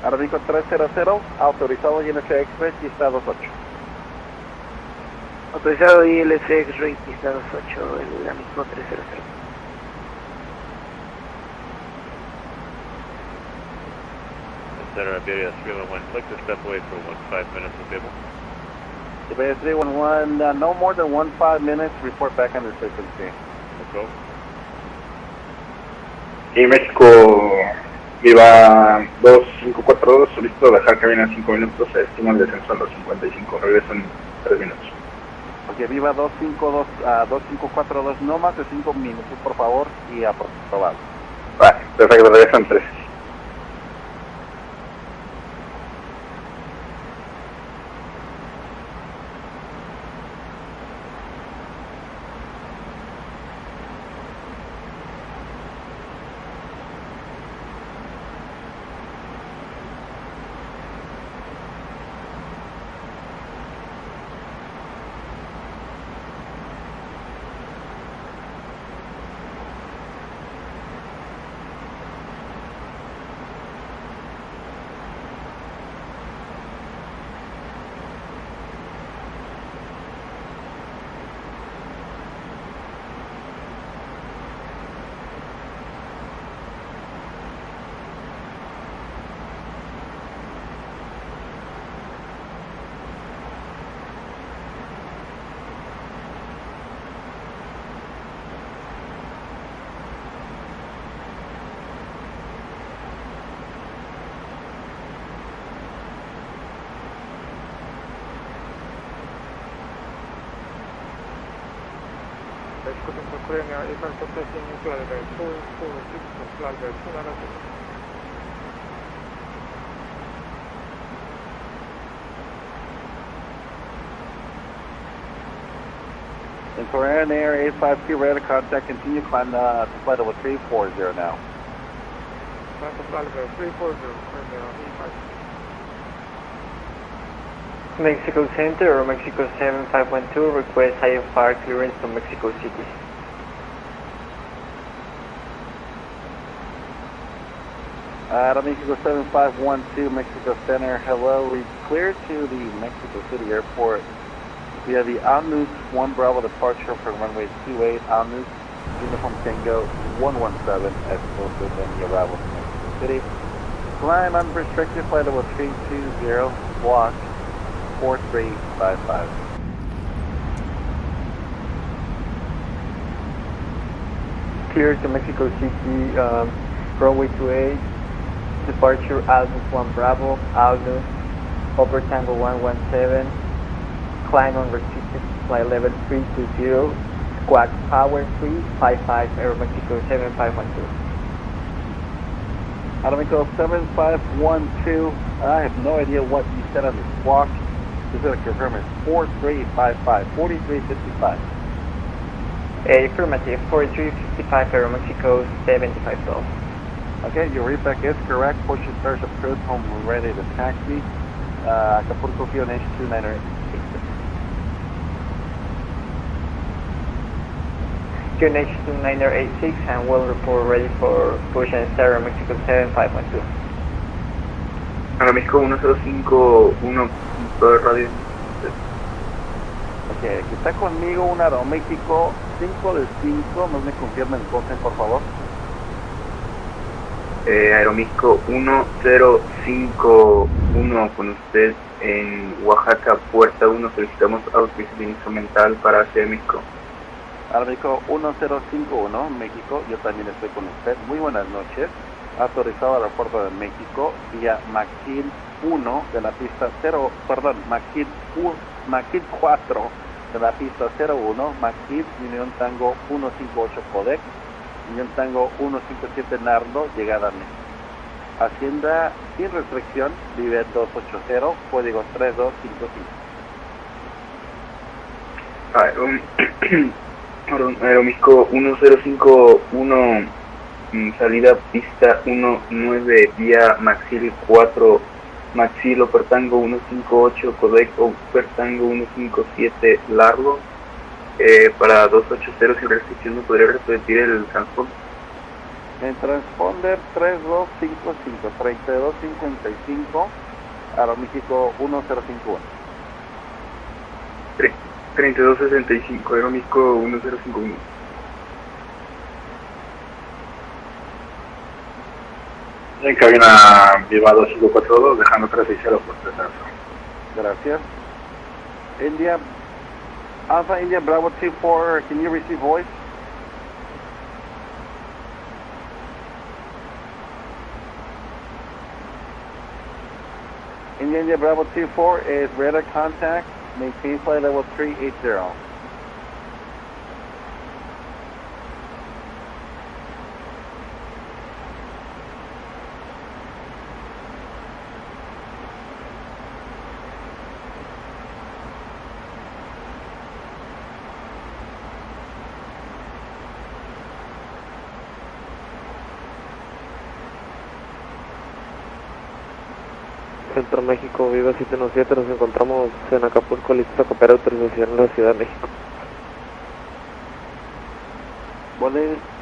Arabico 300, autorizado ILC Express, pista 28. Autorizado ILC X-Ray, pista 28, el amigo 300. Center Iberia 311, click to step away for 15 minutes with cable. Iberia 311, no more than 15 minutes, report back under frequency. Let's go. Y México, viva 2542, solicito dejar cabina en 5 minutos, se estima el descenso a los 55, regreso en 3 minutos. Ok, viva 2542, no más de 5 minutos por favor y aprobado. Vale, perfecto, regreso en 3. Mexico Central Korean Air 85 taking flight level 246 to flight level 290. And Korean Air 852 radar contact, continue climb to flight level 340 now. Climb to flight level 340, Korean Air 852. Mexico Center or Mexico 7512 request IFR clearance to Mexico City. Mexico 7512, Mexico Center, hello. We cleared to the Mexico City Airport via the Alnus 1 Bravo departure from runway 28, Alnus, Uniform Tango 117, as posted on the arrival to Mexico City. Climb unrestricted, flight level 320, block 4355. Clear to Mexico City, runway 28, departure Alnus 1 Bravo, Alnus, Upper Tango 117, climb unrestricted, flight level 320, squawk power 355, Aero Mexico 7512. Mexico 7512, I have no idea what you said on the squawk. Just to confirm, it's 4355, 4355. Affirmative, 4355, Aero Mexico 7512. Okay, your readback is correct. Push your stars approved, home ready to taxi. Acapulco QNH 2986. QNH 2986 and will report ready for push and start Aero Mexico 7512. Ahora México 1051, todo radio. Ok, aquí está conmigo un Aeroméxico 5 de 5, no me confirmen el content, por favor. Aeroméxico 1051 con usted en Oaxaca, puerta 1, solicitamos autorización instrumental para hacia México. Aeroméxico 1051, México, yo también estoy con usted. Muy buenas noches. Autorizado al aeropuerto de México vía Maquil 1 de la pista 0, perdón, Maquil 4 de la pista 01, Maquil Unión Tango 158 Codec, Unión Tango 157 Nardo, llegada a México. Hacienda sin restricción, nivel 280, código 3255. Aeroméxico 1051, salida pista 19 vía Maxil 4, Maxil Opertango 158, Codec Opertango 157 largo, para 280 sin restricción. ¿Me podría repetir el transponder? En transponder 3255, 3255, Aeroméxico 1051. 3265, Aeroméxico 1051. En cabina Viva 2542, dejando 360 por 3 Gracias. India, Alpha India Bravo 24, can you receive voice? India Bravo 24 is radar contact, maintain flight level 380. Centro México, Viva 717, nos encontramos en Acapulco, listos a copiar autorización en la Ciudad de México.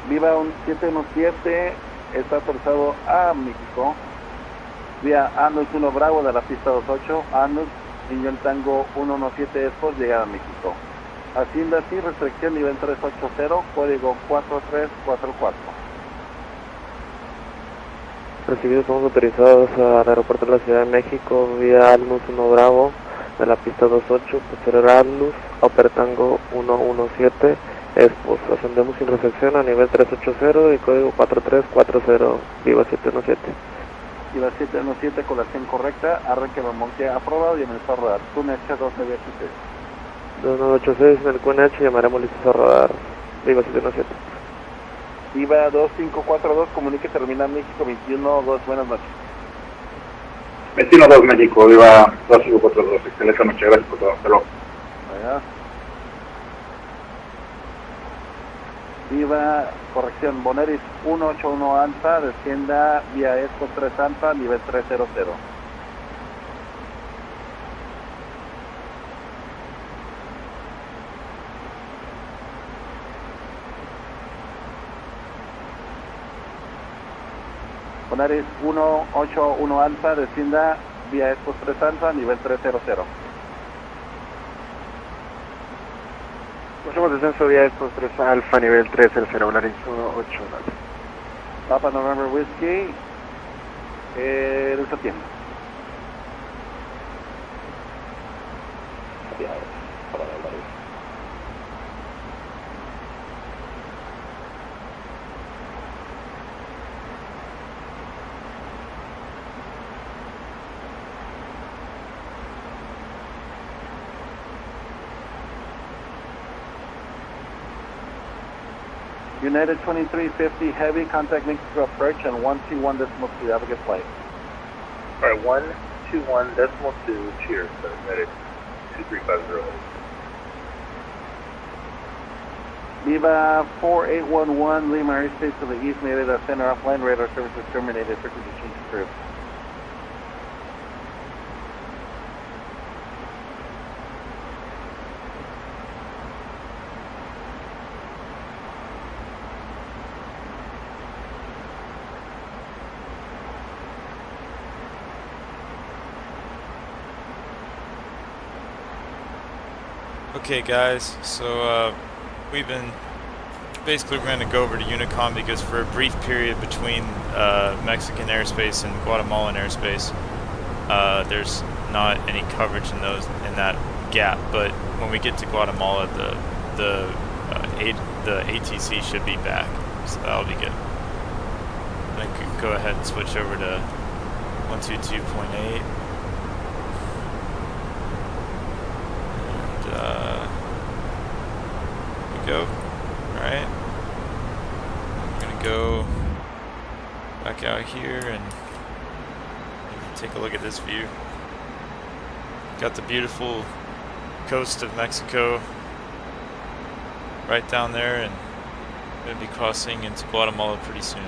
Viva 717, está autorizado a México, vía Anus 1 Bravo de la pista 28, Anus, Unión Tango 117 Expos, llegada a México. Hacienda sin restricción, nivel 380, código 4344. Recibidos, somos autorizados al aeropuerto de la Ciudad de México vía Alnus 1 Bravo de la pista 28, posterior Alnus, Opertango 117, Expos. Ascendemos sin recepción a nivel 380 y código 4340, Viva 717. Viva 717 con la acción correcta, arranque remonte aprobado y en el radar. QNH 2986. 2986 en el QNH, llamaremos listos a rodar. Viva 717. Viva 2542, comunique terminal México 21-2, buenas noches. 21-2 México, viva 2542, excelente noche, gracias por todo, hasta luego. Allá. Viva, corrección, Boneris 181 Alfa, descienda vía Expo 3 Alfa, nivel 300. Boneris 181 Alfa, descienda vía Expo 3 Alfa, nivel 300. Hacemos descenso vía estos 3 Alfa, nivel 300, Volaris 18 Alfa. Papa November Whiskey, el septiembre. Para Volaris. United 2350 Heavy, contact Mexico approach and 121.2. Have a good flight. Alright, 121.2, cheers, United 2350. Viva 4811, Lima airspace to the east, native center offline, radar services terminated, frequency change approved. Okay guys, so we're going to go over to Unicom because for a brief period between Mexican airspace and Guatemalan airspace, there's not any coverage in that gap. But when we get to Guatemala, the ATC should be back, so that'll be good. I'm gonna go ahead and switch over to 122.8. Go. Alright. I'm gonna go back out here and take a look at this view. Got the beautiful coast of Mexico right down there, and gonna be crossing into Guatemala pretty soon.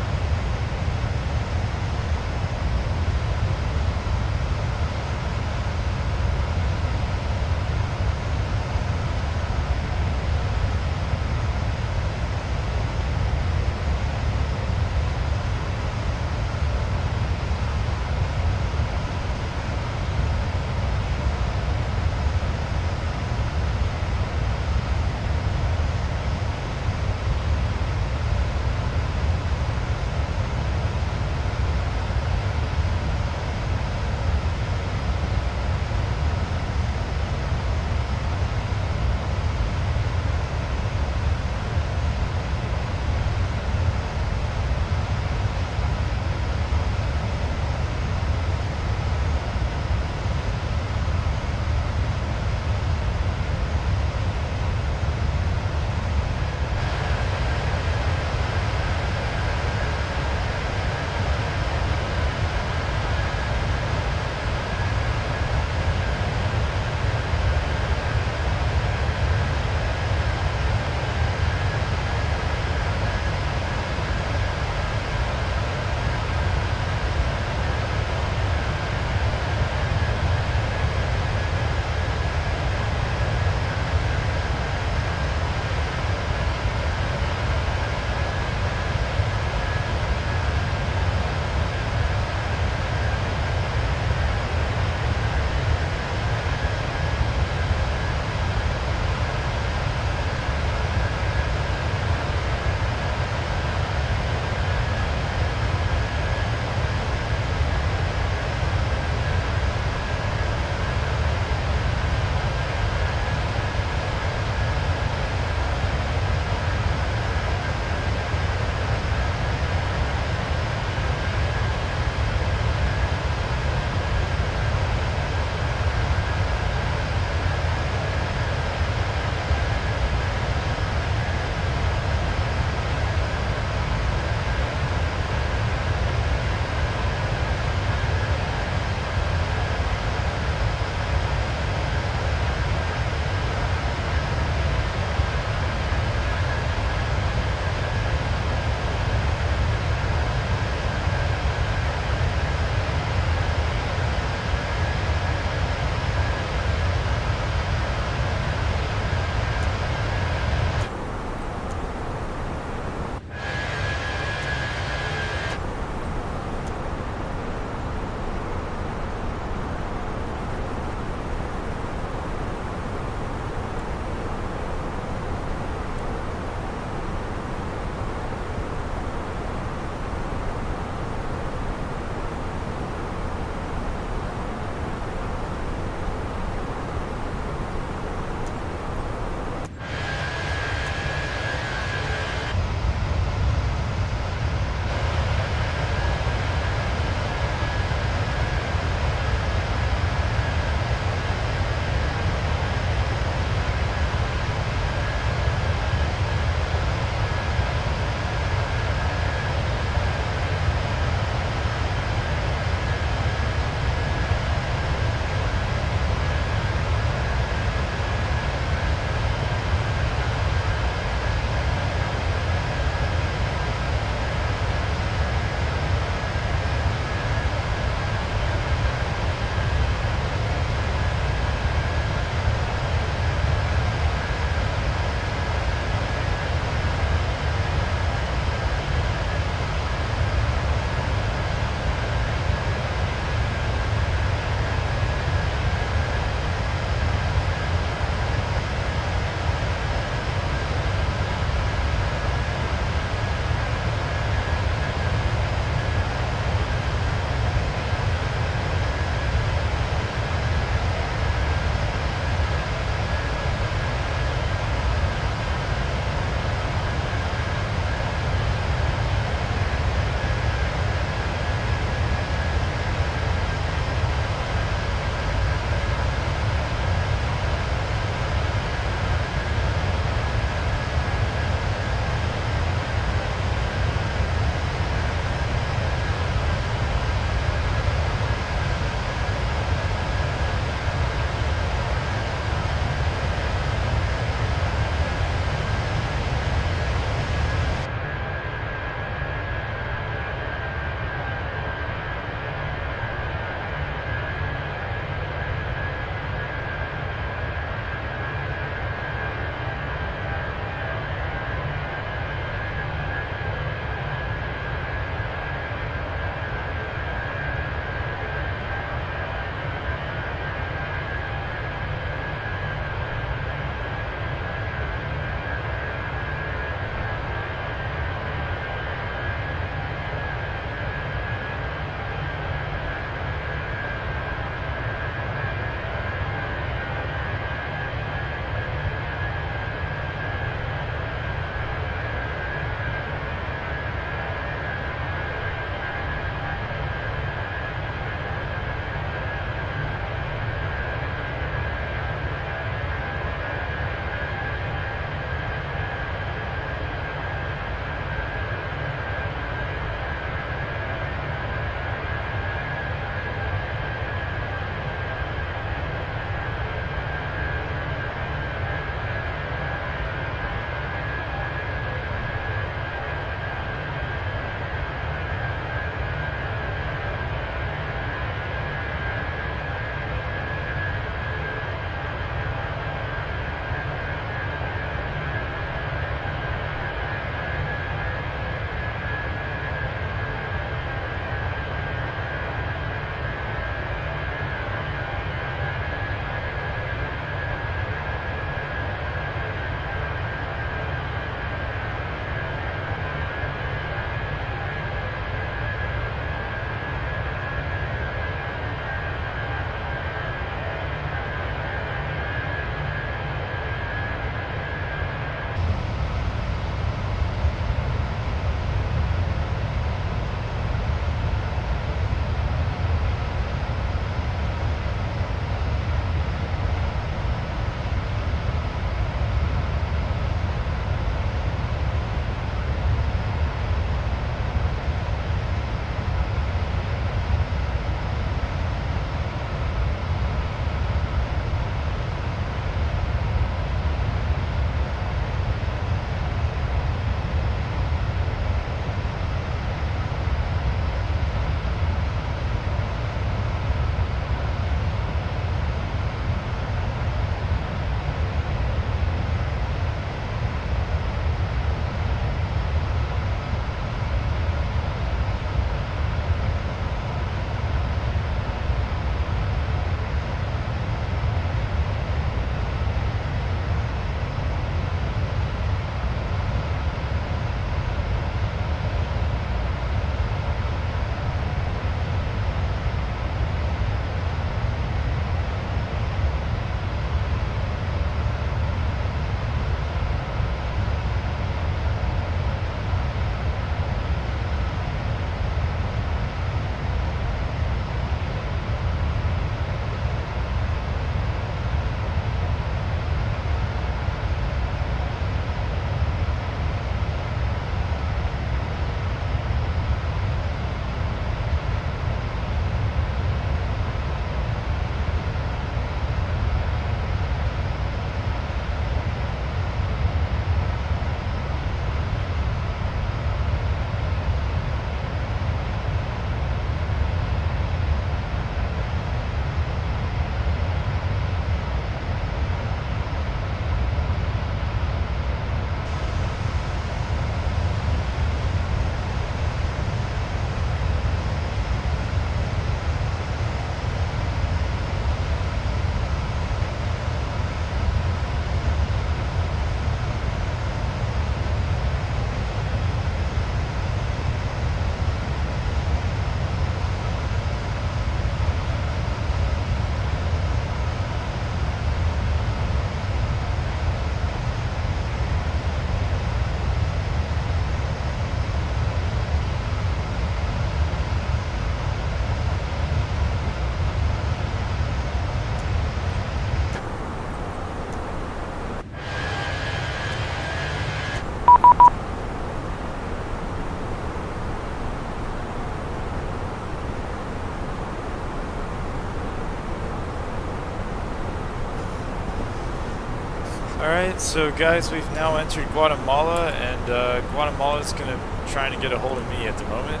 Alright, so guys, we've now entered Guatemala, and Guatemala is going to trying to get a hold of me at the moment.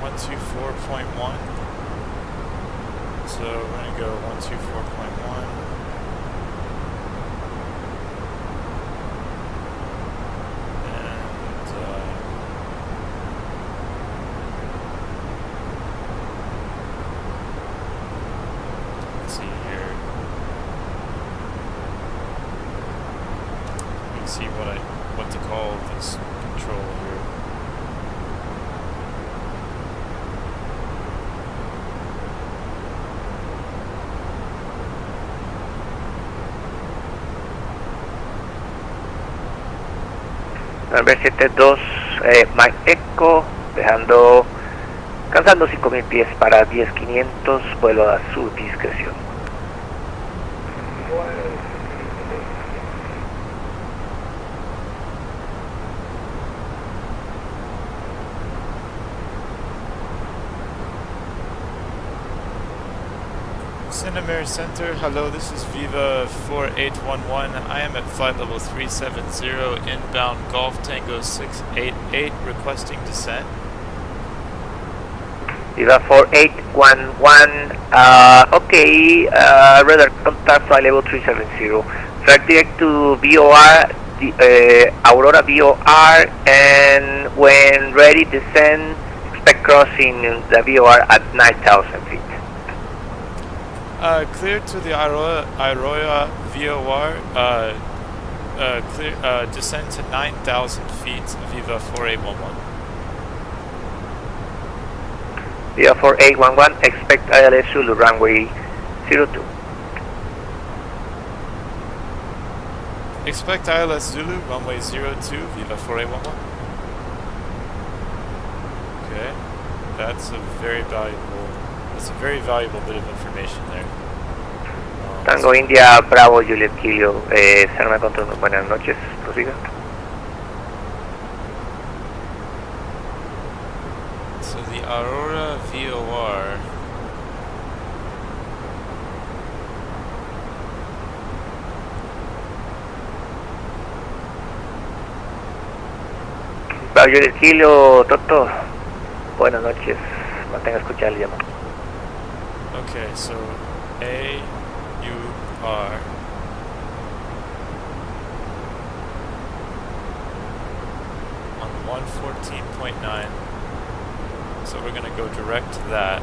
124.1. So we're going to go 124.1. Let's see here. See what to call this control here. Number 72, Mike Echo, alcanzando 5000 pies para 10500, vuelo a su discreción. Cinemare Center, hello, this is Viva 4811. I am at flight level 370, inbound Golf Tango 688, requesting descent. Viva 4811, okay, radar contact flight level 370. Flight direct to VOR, Aurora VOR, and when ready descend, expect crossing the VOR at 9,000 feet. Clear to the Aurora VOR, descend to 9,000 feet, Viva 4811. Viva 4811, expect ILS Zulu runway 02. Expect ILS Zulu, runway 02, Viva 4811. Okay, that's a very valuable bit of information there. Tango India, Bravo, Juliet Kilo, Cerna Control, buenas noches, prosiga. So the Aurora VOR. Bravo, Juliet Kilo, Toto, buenas noches, mantenga escuchar el llamado. Okay, so AUR. On 114.9. So we're going to go direct to that.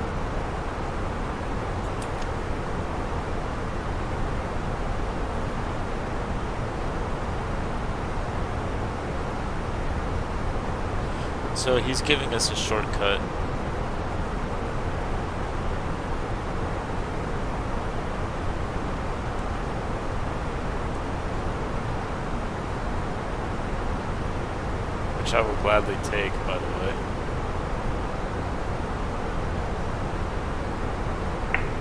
So he's giving us a shortcut. Which I will gladly take, by the way.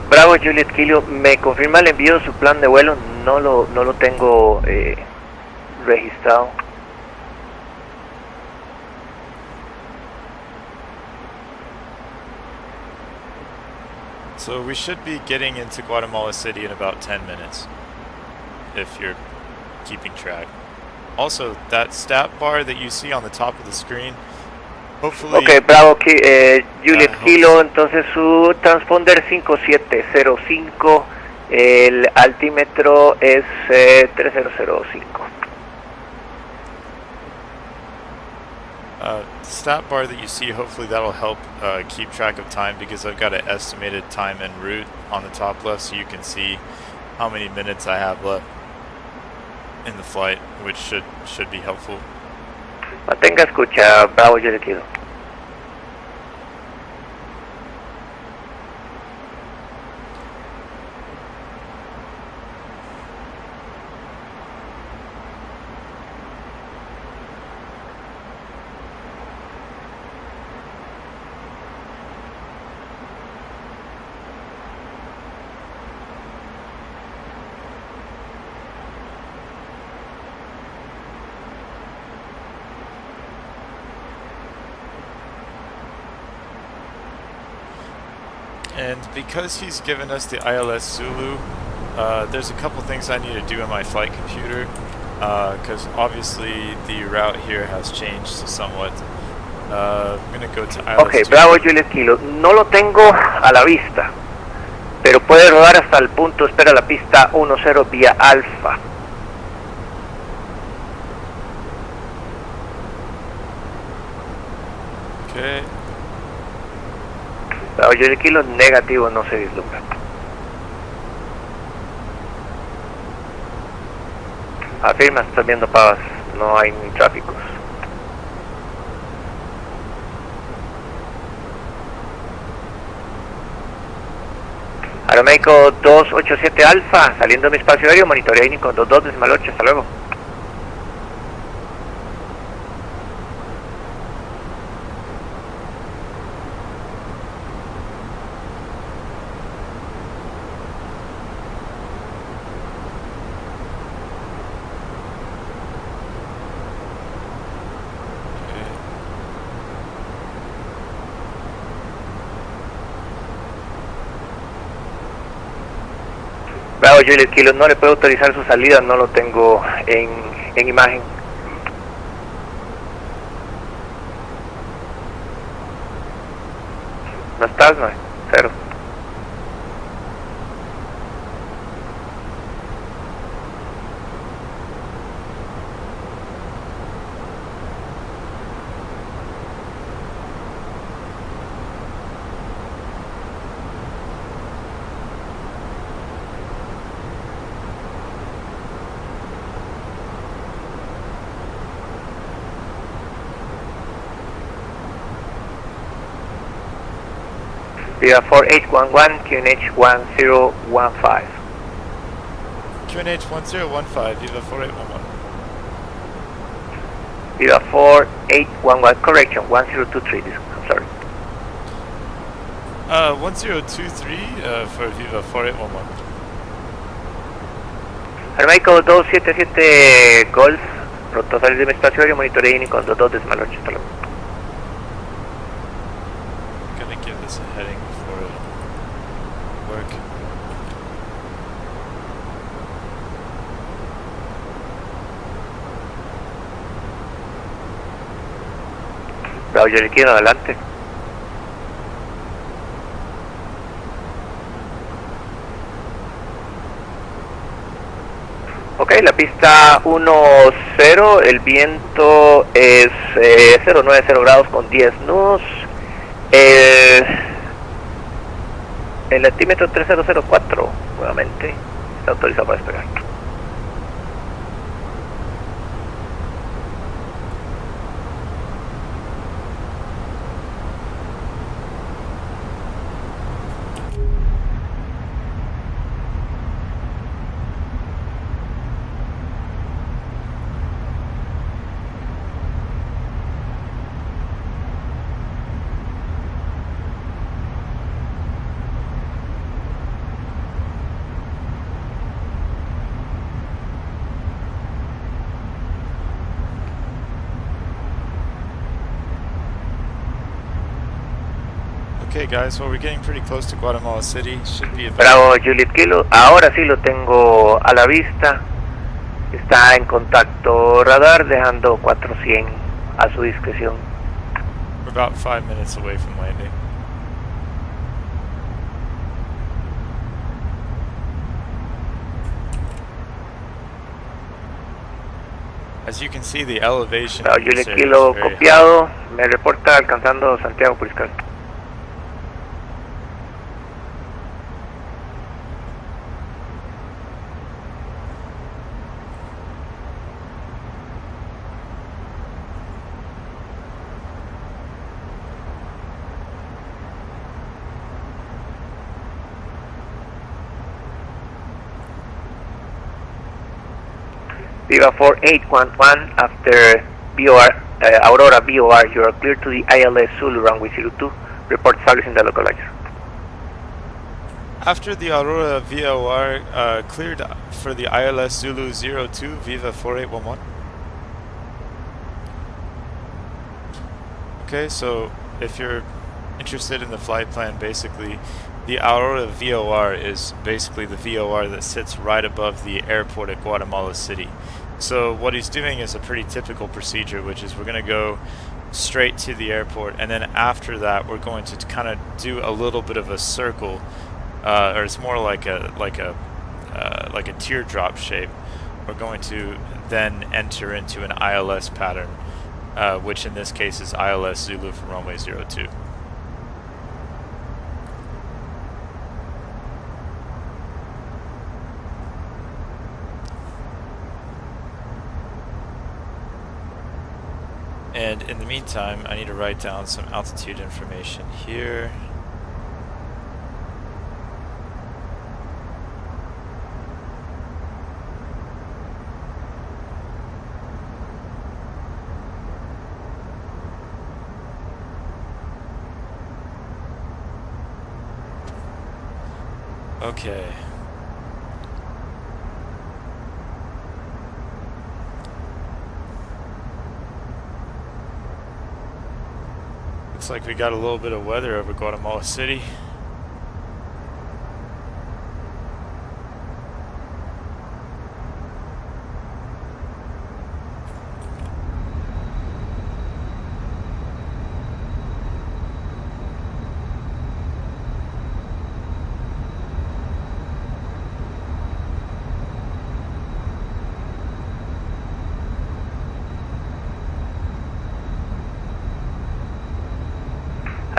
Bravo, Juliet Kilo, ¿me confirma el envío de su plan de vuelo? No lo tengo registrado. So we should be getting into Guatemala City in about 10 minutes, if you're keeping track. Also, that stat bar that you see on the top of the screen, hopefully... Ok, Bravo, Juliet Kilo, entonces su transponder 5705, el altímetro es 3005. Stat bar that you see, hopefully that'll help keep track of time, because I've got an estimated time en route on the top left, so you can see how many minutes I have left in the flight, which should be helpful. Mantenga escucha, Bravo, Juliet Kilo. And because he's given us the ILS Zulu There's a couple things I need to do in my flight computer, because obviously the route here has changed somewhat. I'm gonna go to ILS. Ok, Bravo Juliet Kilo, no lo tengo a la vista, pero puede rodar hasta el punto, espera la pista 10 vía Alfa. Okay. Bravo Juliet Kilo, negativo, no se vislumbra. Afirma, estás viendo pavas, no hay ni tráficos. Aeroméxico 287 Alfa, saliendo de mi espacio aéreo, monitorea INICO 22.8, hasta luego. Bravo Juliet Kilo, no le puedo autorizar su salida, no lo tengo en imagen. ¿No estás? No, cero. Via 4811, QNH 1015. QNH 1015, Viva 4811. Via 4811, correction, 1023, I'm sorry. 1023 for Viva 4811. Aeroméxico 277 Golf, pronto salir de mi espacio aéreo, monitorea INICO 22.8, hasta luego. Gonna give this a heading before it work. Bravo Juliet Kilo, adelante. Ok, la pista 10, el viento es 090 grados con 10 nudos. El altímetro 3004, nuevamente, está autorizado para despegar. Okay guys, well we're getting pretty close to Guatemala City. Should be about... Bravo Juliet Kilo, ahora sí lo tengo a la vista. Está en contacto radar, dejando 400 a su discreción. We're about 5 minutes away from landing. As you can see, the elevation Bravo in this Juliet area Kilo, is very copiado. Me reporta alcanzando Santiago Puriscal. Viva 4811, after BOR, Aurora BOR, you are clear to the ILS Zulu runway 02. Report establishing the localizer. After the Aurora VOR cleared for the ILS Zulu 02, Viva 4811. Okay, so if you're interested in the flight plan, basically The Aurora VOR is basically the VOR that sits right above the airport at Guatemala City. So what he's doing is a pretty typical procedure, which is we're going to go straight to the airport, and then after that we're going to kind of do a little bit of a circle, or it's more like a teardrop shape. We're going to then enter into an ILS pattern, which in this case is ILS Zulu from runway 02. And in the meantime, I need to write down some altitude information here. Okay. Looks like we got a little bit of weather over Guatemala City.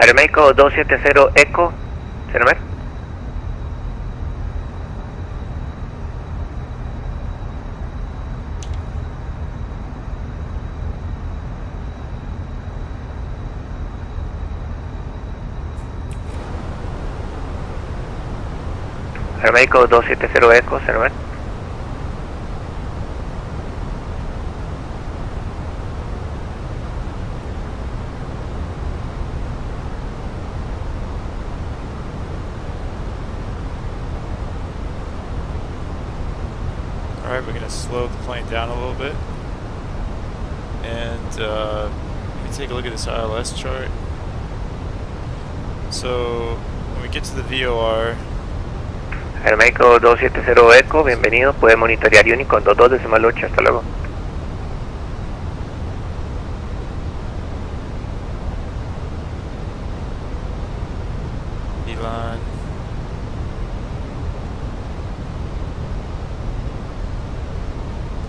Aeroméxico 270 Echo, ¿Cermer? Aeroméxico 270 Echo, Cermer. Alright, we're going to slow the plane down a little bit. And let me take a look at this ILS chart. So, when we get to the VOR... Aeroméxico 270 Echo, bienvenido, puede monitorear Unicorn 22.8, hasta luego. Elon.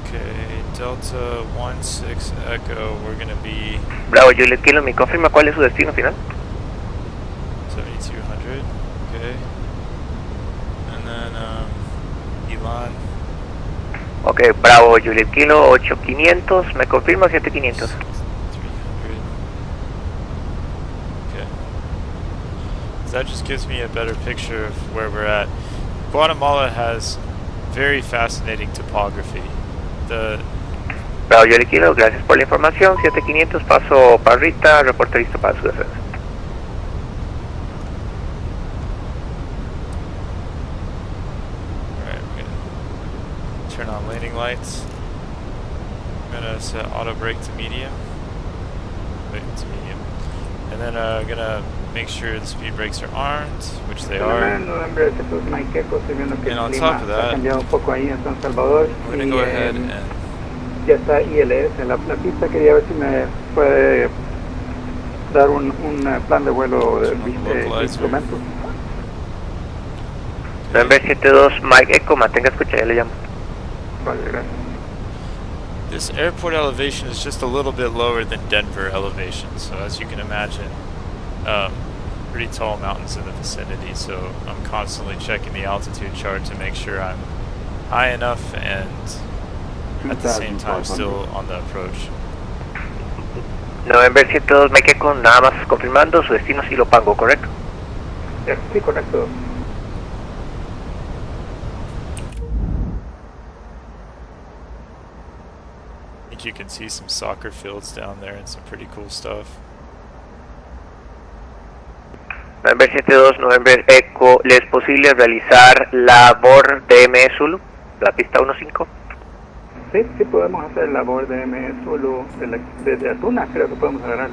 Okay, Delta 16 Echo, we're gonna be... Bravo, Juliet Kilo, ¿me confirma cuál es su destino final? 7200, okay. And then, Elon. Ok, Bravo, Juliet Kilo, 8500, ¿me confirma 7500? 300. Okay. So that just gives me a better picture of where we're at. Guatemala has very fascinating topography. Bravo, Juliet Kilo, gracias por la información, 7500, paso Parrita, reporte listo para su defensa. Alright, I'm gonna turn on landing lights. I'm gonna set auto brake to medium. Wait, to medium. And then gonna make sure the speed brakes are armed, which they are. And on top of that, I'm gonna go ahead and... Ya está ILS en la pista, quería ver si me puede dar un plan de vuelo de instrumentos. November 72, Mike Echo, mantenga escucha, ya le llamo. Vale, gracias. This airport elevation is just a little bit lower than Denver elevation, so as you can imagine, pretty tall mountains in the vicinity, so I'm constantly checking the altitude chart to make sure I'm high enough and at the same time still on the approach. November 72, Mike Echo, nada más confirmando, su destino es Ilopango, ¿correcto? Sí, correcto. I think you can see some soccer fields down there and some pretty cool stuff. November 72, November Echo, ¿le es posible realizar labor DM Zulu, la pista 15? Sí, sí podemos hacer labor de DM Zulu desde Atuna, creo que podemos agarrar.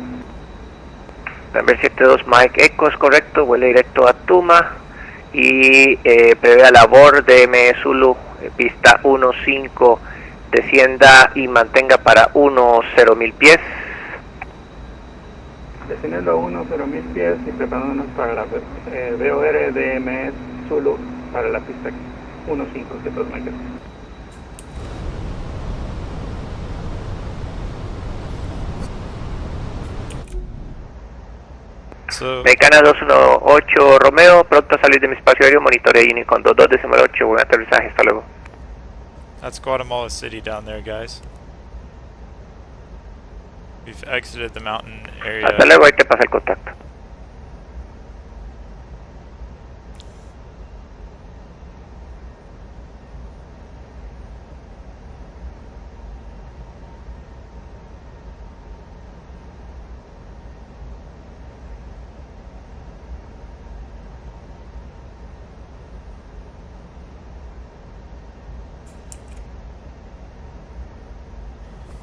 November 72, Mike Echo, es correcto, vuelo directo a Tuma. y prevé a labor DM Zulu, pista 15, descienda y mantenga para 10.000 pies. Descendiendo a 10.000 pies y preparándonos para la VOR DM Zulu para la pista 15, que todos me quedan. Mexicana 218 Romeo, pronto a salir de mi espacio aéreo, monitoreo Unicorn 22.8, buen aterrizaje, hasta luego. That's Guatemala City down there, guys. We've exited the mountain area. Hasta luego, ahí te pasa el contacto.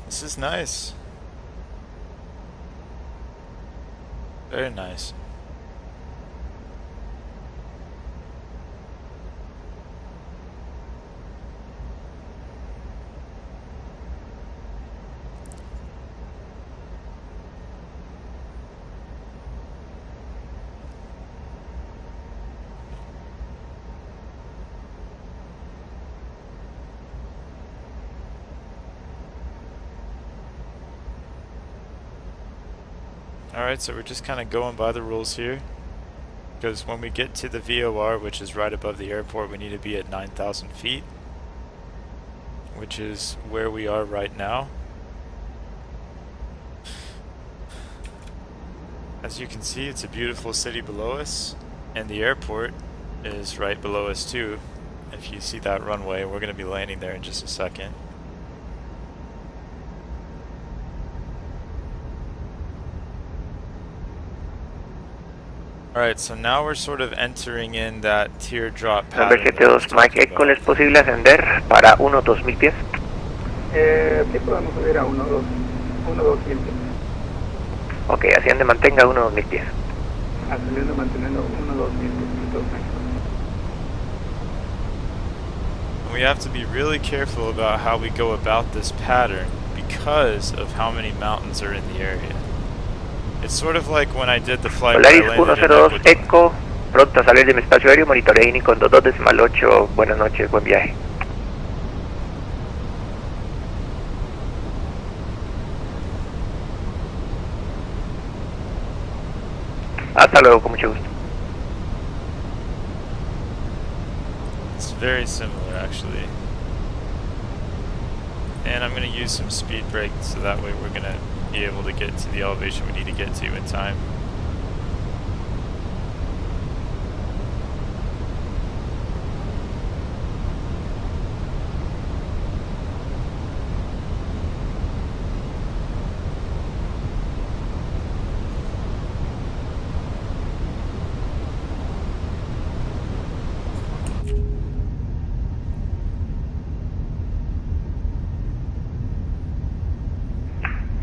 This is nice. Very nice. Alright, so we're just kind of going by the rules here, because when we get to the VOR, which is right above the airport, we need to be at 9,000 feet, which is where we are right now. As you can see, it's a beautiful city below us, and the airport is right below us too. If you see that runway, we're going to be landing there in just a second. Alright, so now we're sort of entering in that teardrop pattern. Number 72 Mike Echo, ¿es posible ascender para 2.000 pies? Sí, podemos subir a 1.2.000 pies. Ok, asciende, mantenga 1.000 pies. Ascendiendo, manteniendo 1.2.000 pies. We have to be really careful about how we go about this pattern because of how many mountains are in the area. It's sort of like when I did the flight. Polaris 102 Echo, pronto a salir de mi espacio aéreo, monitoreo Unicorn 22.8, buenas noches, buen viaje. Hasta luego, con mucho gusto. It's very similar actually. And I'm going to use some speed brake so that way we're going to be able to get to the elevation we need to get to in time.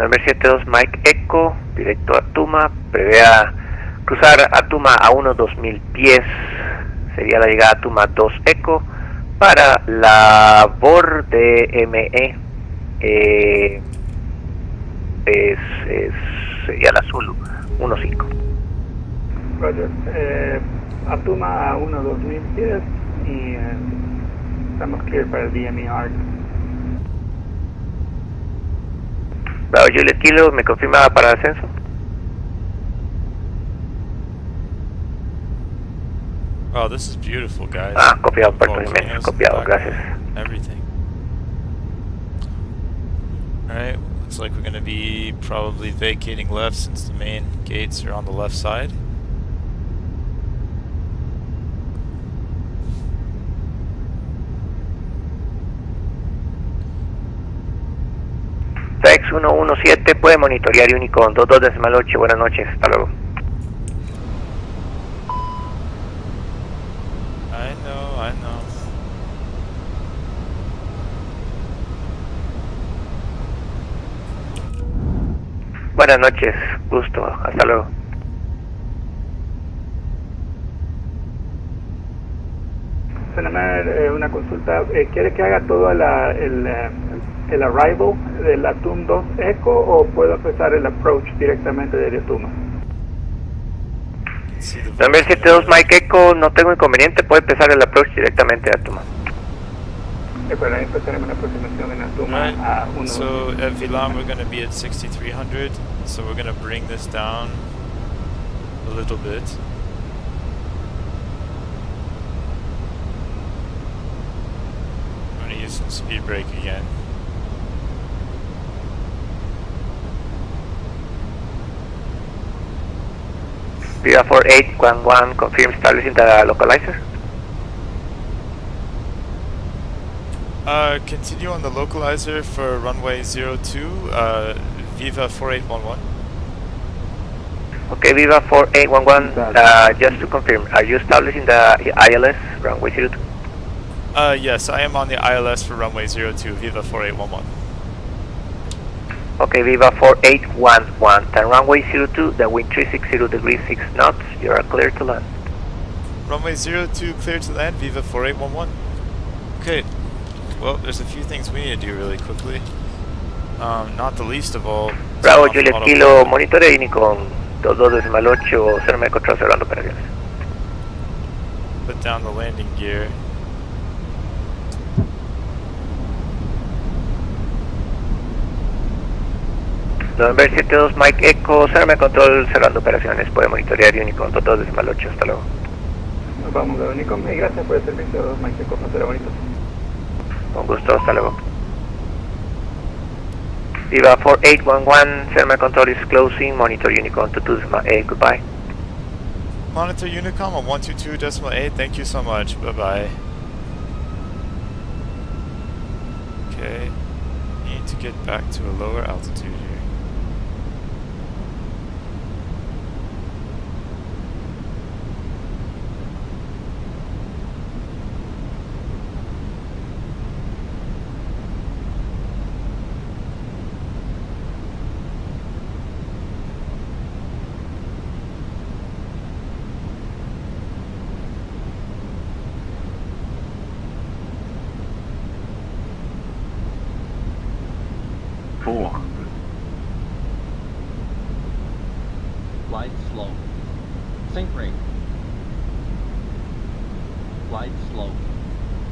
Number 72 Mike Echo, directo a Tuma, prevé a cruzar a Tuma a 2.000 pies, sería la llegada a Tuma 2 Echo, para labor de ME, sería la Zulu, 1.5. Roger, a Tuma a 2.000 pies y estamos clear para el DMER. Bravo Juliet Kilo, ¿me confirma para ascenso? Oh, this is beautiful, guys. Ah, copiado, Puerto Jiménez, copiado, gracias. Everything. Alright, looks like we're going to be probably vacating left since the main gates are on the left side. FX 117 puede monitorear Unicorn 22.8, buenas noches, hasta luego. I know. Buenas noches, gusto, hasta luego. Fenomenal, una consulta. ¿Quiere que haga todo el arrival de la TUM 2 Echo o puedo empezar el approach directamente de Tuma? November 72 Mike Echo, no tengo inconveniente, puede empezar el approach directamente a Tuma. Bueno, ahí empezaremos la aproximación en Atuma a 1. So at Vilan we're going to be at 6300, so we're going to bring this down a little bit. I'm going to use some speed brake again. Viva 4811, confirm establishing the localizer. Continue on the localizer for runway 02, Viva 4811. Okay, Viva 4811, just to confirm, are you establishing the ILS, runway 02? Yes, I am on the ILS for runway 02, Viva 4811. Okay, Viva 4811, turn runway 02, the wind 360 degrees 6 knots, you are clear to land. Runway 02 clear to land, Viva 4811. Okay, well, there's a few things we need to do really quickly. Not the least of all... Bravo, Juliet Kilo, monitoreo Unicom 22.8, 0 me control cerrando operaciones. Put down the landing gear. November 72 Mike Echo, 0 me control cerrando operaciones, puede monitorear Unicom 22.8, hasta luego. Nos vamos a Unicom y gracias por el servicio, Mike Echo, será bonito. Con gusto, hasta luego. Viva 4811, Thermal control is closing, monitor Unicom 22.8, goodbye. Monitor Unicom on 122.8, thank you so much, bye bye. Okay, need to get back to a lower altitude here. Glide slow. Sink rate. Glide slow.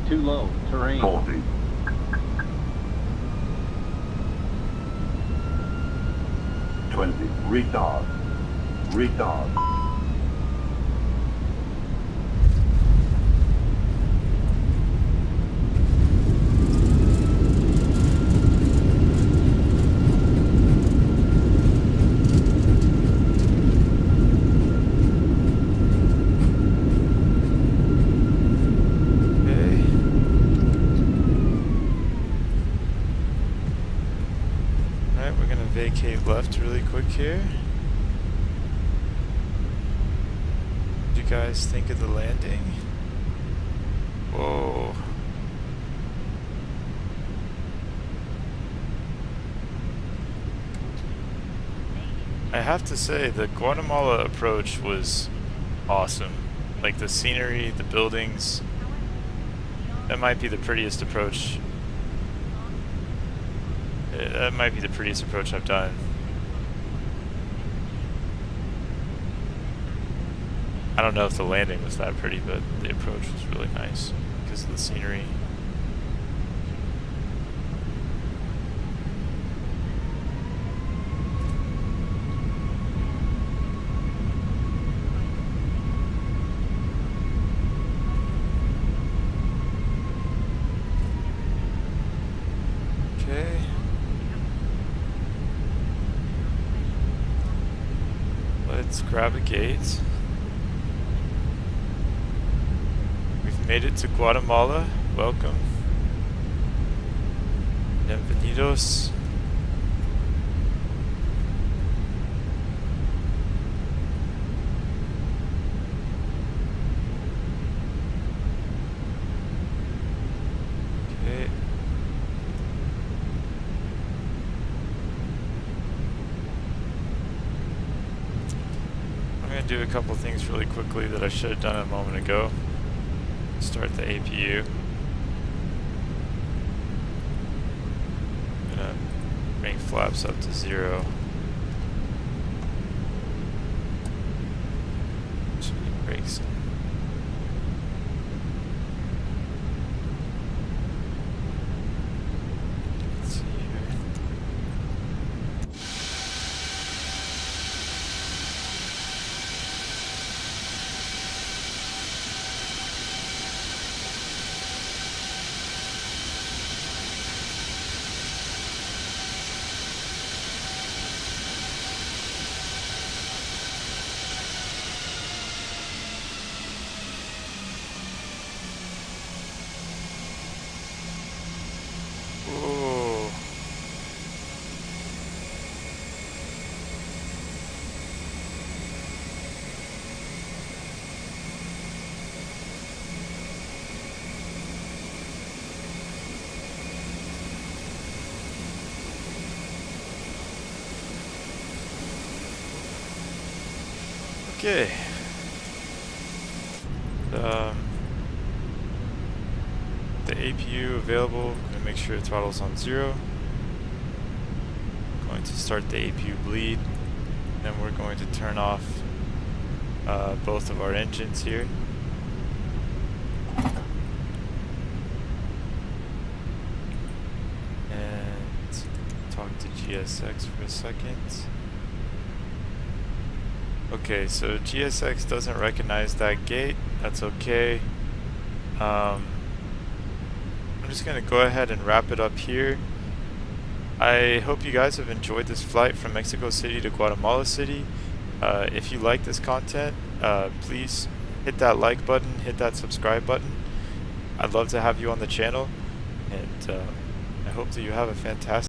Too low. Terrain. 40. 20. Retard. Retard. Vacate left really quick here. What do you guys think of the landing? Whoa. I have to say, the Guatemala approach was awesome. Like the scenery, the buildings. That might be the prettiest approach. That might be the prettiest approach I've done. I don't know if the landing was that pretty, but the approach was really nice because of the scenery. Okay. Let's grab a gate. We've made it to Guatemala. Welcome. Bienvenidos. Okay. I'm going to do a couple things really quickly that I should have done a moment ago. Start the APU. Gonna bring flaps up to 0. Brakes. Let's see here. Ooh. Okay. The APU available. Gonna make sure the throttle's on 0. Going to start the APU bleed. Then we're going to turn off both of our engines here. And talk to GSX for a second. Okay, so GSX doesn't recognize that gate. That's okay. I'm just gonna go ahead and wrap it up here. I hope you guys have enjoyed this flight from Mexico City to Guatemala City. If you like this content, please hit that like button, hit that subscribe button. I'd love to have you on the channel, and I hope that you have a fantastic